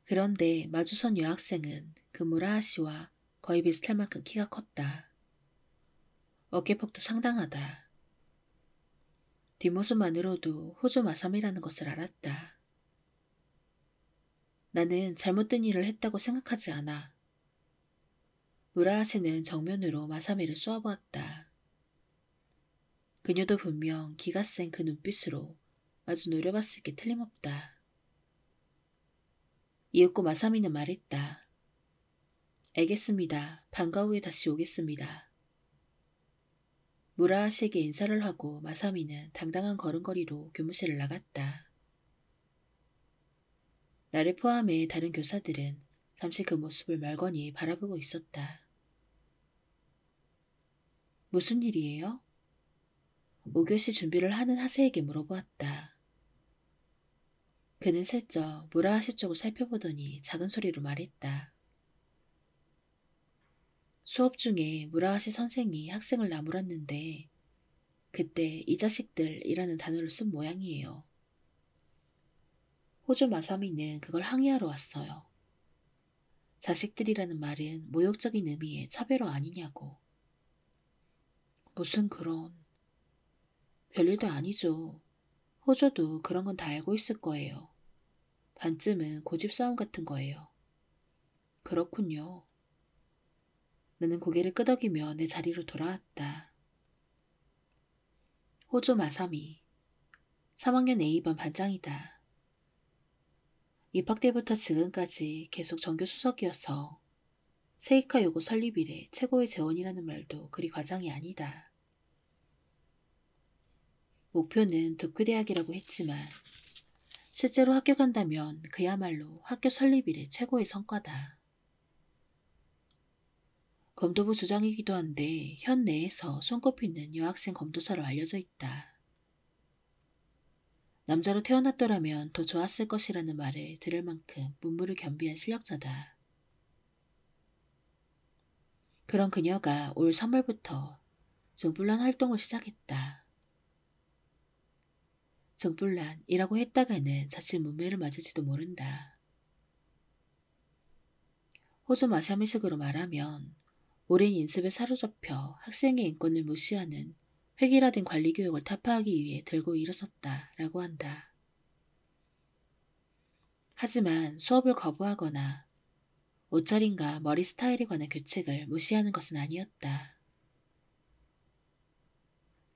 그런데 마주선 여학생은 그 무라하 씨와 거의 비슷할 만큼 키가 컸다. 어깨폭도 상당하다. 뒷모습만으로도 호주 마삼이라는 것을 알았다. 나는 잘못된 일을 했다고 생각하지 않아. 무라하 씨는 정면으로 마사미를 쏘아보았다. 그녀도 분명 기가 센 그 눈빛으로 마주 노려봤을 게 틀림없다. 이윽고 마사미는 말했다. 알겠습니다. 방과 후에 다시 오겠습니다. 무라하 씨에게 인사를 하고 마사미는 당당한 걸음걸이로 교무실을 나갔다. 나를 포함해 다른 교사들은 잠시 그 모습을 멀거니 바라보고 있었다. 무슨 일이에요? 5교시 준비를 하는 하세에게 물어보았다. 그는 슬쩍 무라하 씨 쪽을 살펴보더니 작은 소리로 말했다. 수업 중에 무라하 씨 선생이 학생을 나무랐는데 그때 이 자식들이라는 단어를 쓴 모양이에요. 호주 마사미는 그걸 항의하러 왔어요. 자식들이라는 말은 모욕적인 의미의 차별어 아니냐고. 무슨 그런... 별일도 아니죠. 호주도 그런 건 다 알고 있을 거예요. 반쯤은 고집 싸움 같은 거예요. 그렇군요. 나는 고개를 끄덕이며 내 자리로 돌아왔다. 호조 마사미, 3학년 A반 반장이다. 입학 때부터 지금까지 계속 전교 수석이어서 세이카 요구 설립 이래 최고의 재원이라는 말도 그리 과장이 아니다. 목표는 도쿄대학이라고 했지만 실제로 합격한다면 그야말로 학교 설립 이래 최고의 성과다. 검도부 주장이기도 한데 현 내에서 손꼽히는 여학생 검도사로 알려져 있다. 남자로 태어났더라면 더 좋았을 것이라는 말을 들을 만큼 문무를 겸비한 실력자다. 그런 그녀가 올 3월부터 정불란 활동을 시작했다. 정불란이라고 했다가는 자칫 문매를 맞을지도 모른다. 호주 마샤미식으로 말하면 오랜 인습에 사로잡혀 학생의 인권을 무시하는 획일화된 관리교육을 타파하기 위해 들고 일어섰다라고 한다. 하지만 수업을 거부하거나 옷차림과 머리 스타일에 관한 규칙을 무시하는 것은 아니었다.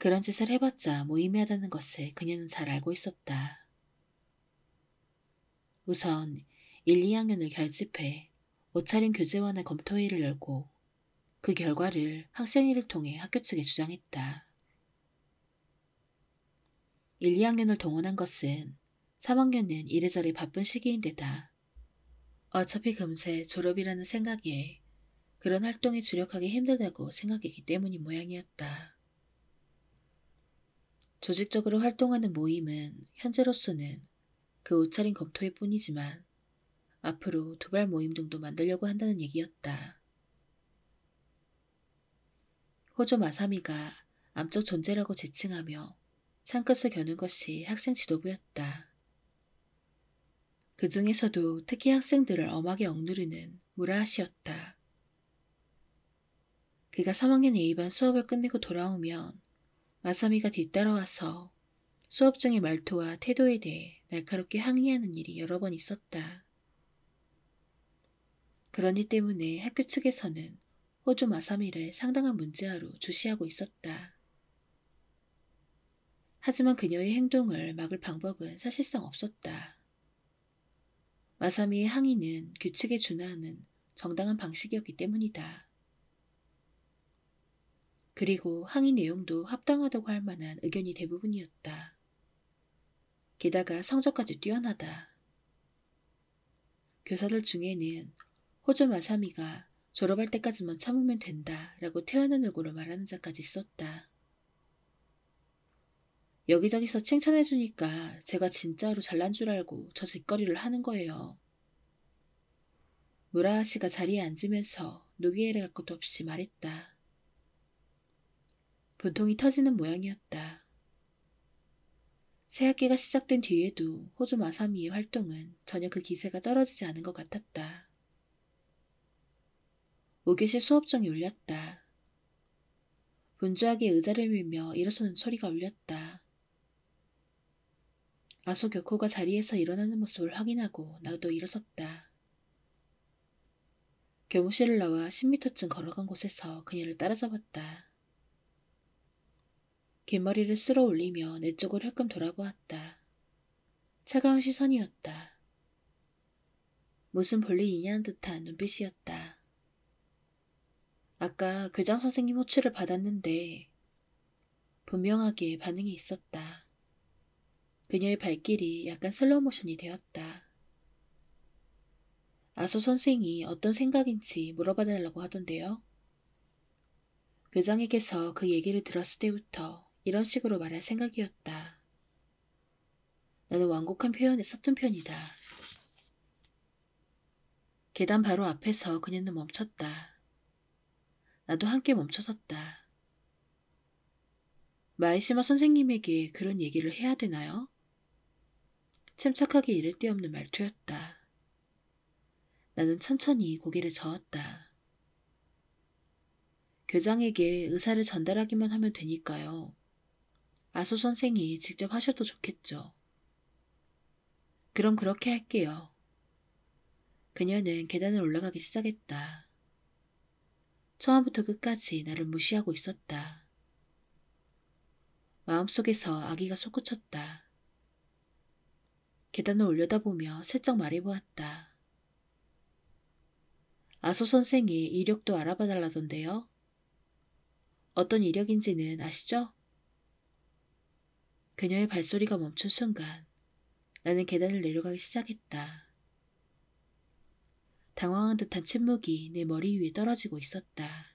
그런 짓을 해봤자 무의미하다는 것을 그녀는 잘 알고 있었다. 우선 1, 2학년을 결집해 옷차림 교재원의 검토회의를 열고 그 결과를 학생회를 통해 학교 측에 주장했다. 1, 2학년을 동원한 것은 3학년은 이래저래 바쁜 시기인데다 어차피 금세 졸업이라는 생각에 그런 활동에 주력하기 힘들다고 생각했기 때문인 모양이었다. 조직적으로 활동하는 모임은 현재로서는 그 옷차림 검토회 뿐이지만 앞으로 두발 모임 등도 만들려고 한다는 얘기였다. 호조 마사미가 암적 존재라고 지칭하며 창끝을 겨눈 것이 학생 지도부였다. 그 중에서도 특히 학생들을 엄하게 억누르는 무라하시였다. 그가 3학년 A반 수업을 끝내고 돌아오면 마사미가 뒤따라와서 수업 중의 말투와 태도에 대해 날카롭게 항의하는 일이 여러 번 있었다. 그런 일 때문에 학교 측에서는 호주 마사미를 상당한 문제아로 주시하고 있었다. 하지만 그녀의 행동을 막을 방법은 사실상 없었다. 마사미의 항의는 규칙에 준하는 정당한 방식이었기 때문이다. 그리고 항의 내용도 합당하다고 할 만한 의견이 대부분이었다. 게다가 성적까지 뛰어나다. 교사들 중에는 호조 마사미가 졸업할 때까지만 참으면 된다 라고 태연한 얼굴로 말하는 자까지 있었다. 여기저기서 칭찬해주니까 제가 진짜로 잘난 줄 알고 저 짓거리를 하는 거예요. 무라하 씨가 자리에 앉으면서 누기애를 할 것도 없이 말했다. 분통이 터지는 모양이었다. 새 학기가 시작된 뒤에도 호주 마사미의 활동은 전혀 그 기세가 떨어지지 않은 것 같았다. 5교시 수업정이 울렸다. 분주하게 의자를 밀며 일어서는 소리가 울렸다. 아소 교코가 자리에서 일어나는 모습을 확인하고 나도 일어섰다. 교무실을 나와 10m쯤 걸어간 곳에서 그녀를 따라잡았다. 긴 머리를 쓸어 올리며 내 쪽을 흘끔 돌아보았다. 차가운 시선이었다. 무슨 볼일 있냐는 듯한 눈빛이었다. 아까 교장 선생님 호출을 받았는데 분명하게 반응이 있었다. 그녀의 발길이 약간 슬로우 모션이 되었다. 아소 선생이 어떤 생각인지 물어봐달라고 하던데요. 교장에게서 그 얘기를 들었을 때부터 이런 식으로 말할 생각이었다. 나는 완곡한 표현에 서툰 편이다. 계단 바로 앞에서 그녀는 멈췄다. 나도 함께 멈춰섰다. 마이시마 선생님에게 그런 얘기를 해야 되나요? 침착하게 이를 데 없는 말투였다. 나는 천천히 고개를 저었다. 교장에게 의사를 전달하기만 하면 되니까요. 아소 선생이 직접 하셔도 좋겠죠. 그럼 그렇게 할게요. 그녀는 계단을 올라가기 시작했다. 처음부터 끝까지 나를 무시하고 있었다. 마음속에서 아기가 솟구쳤다. 계단을 올려다보며 슬쩍 말해보았다. 아소 선생이 이력도 알아봐달라던데요. 어떤 이력인지는 아시죠? 그녀의 발소리가 멈춘 순간 나는 계단을 내려가기 시작했다. 당황한 듯한 침묵이 내 머리 위에 떨어지고 있었다.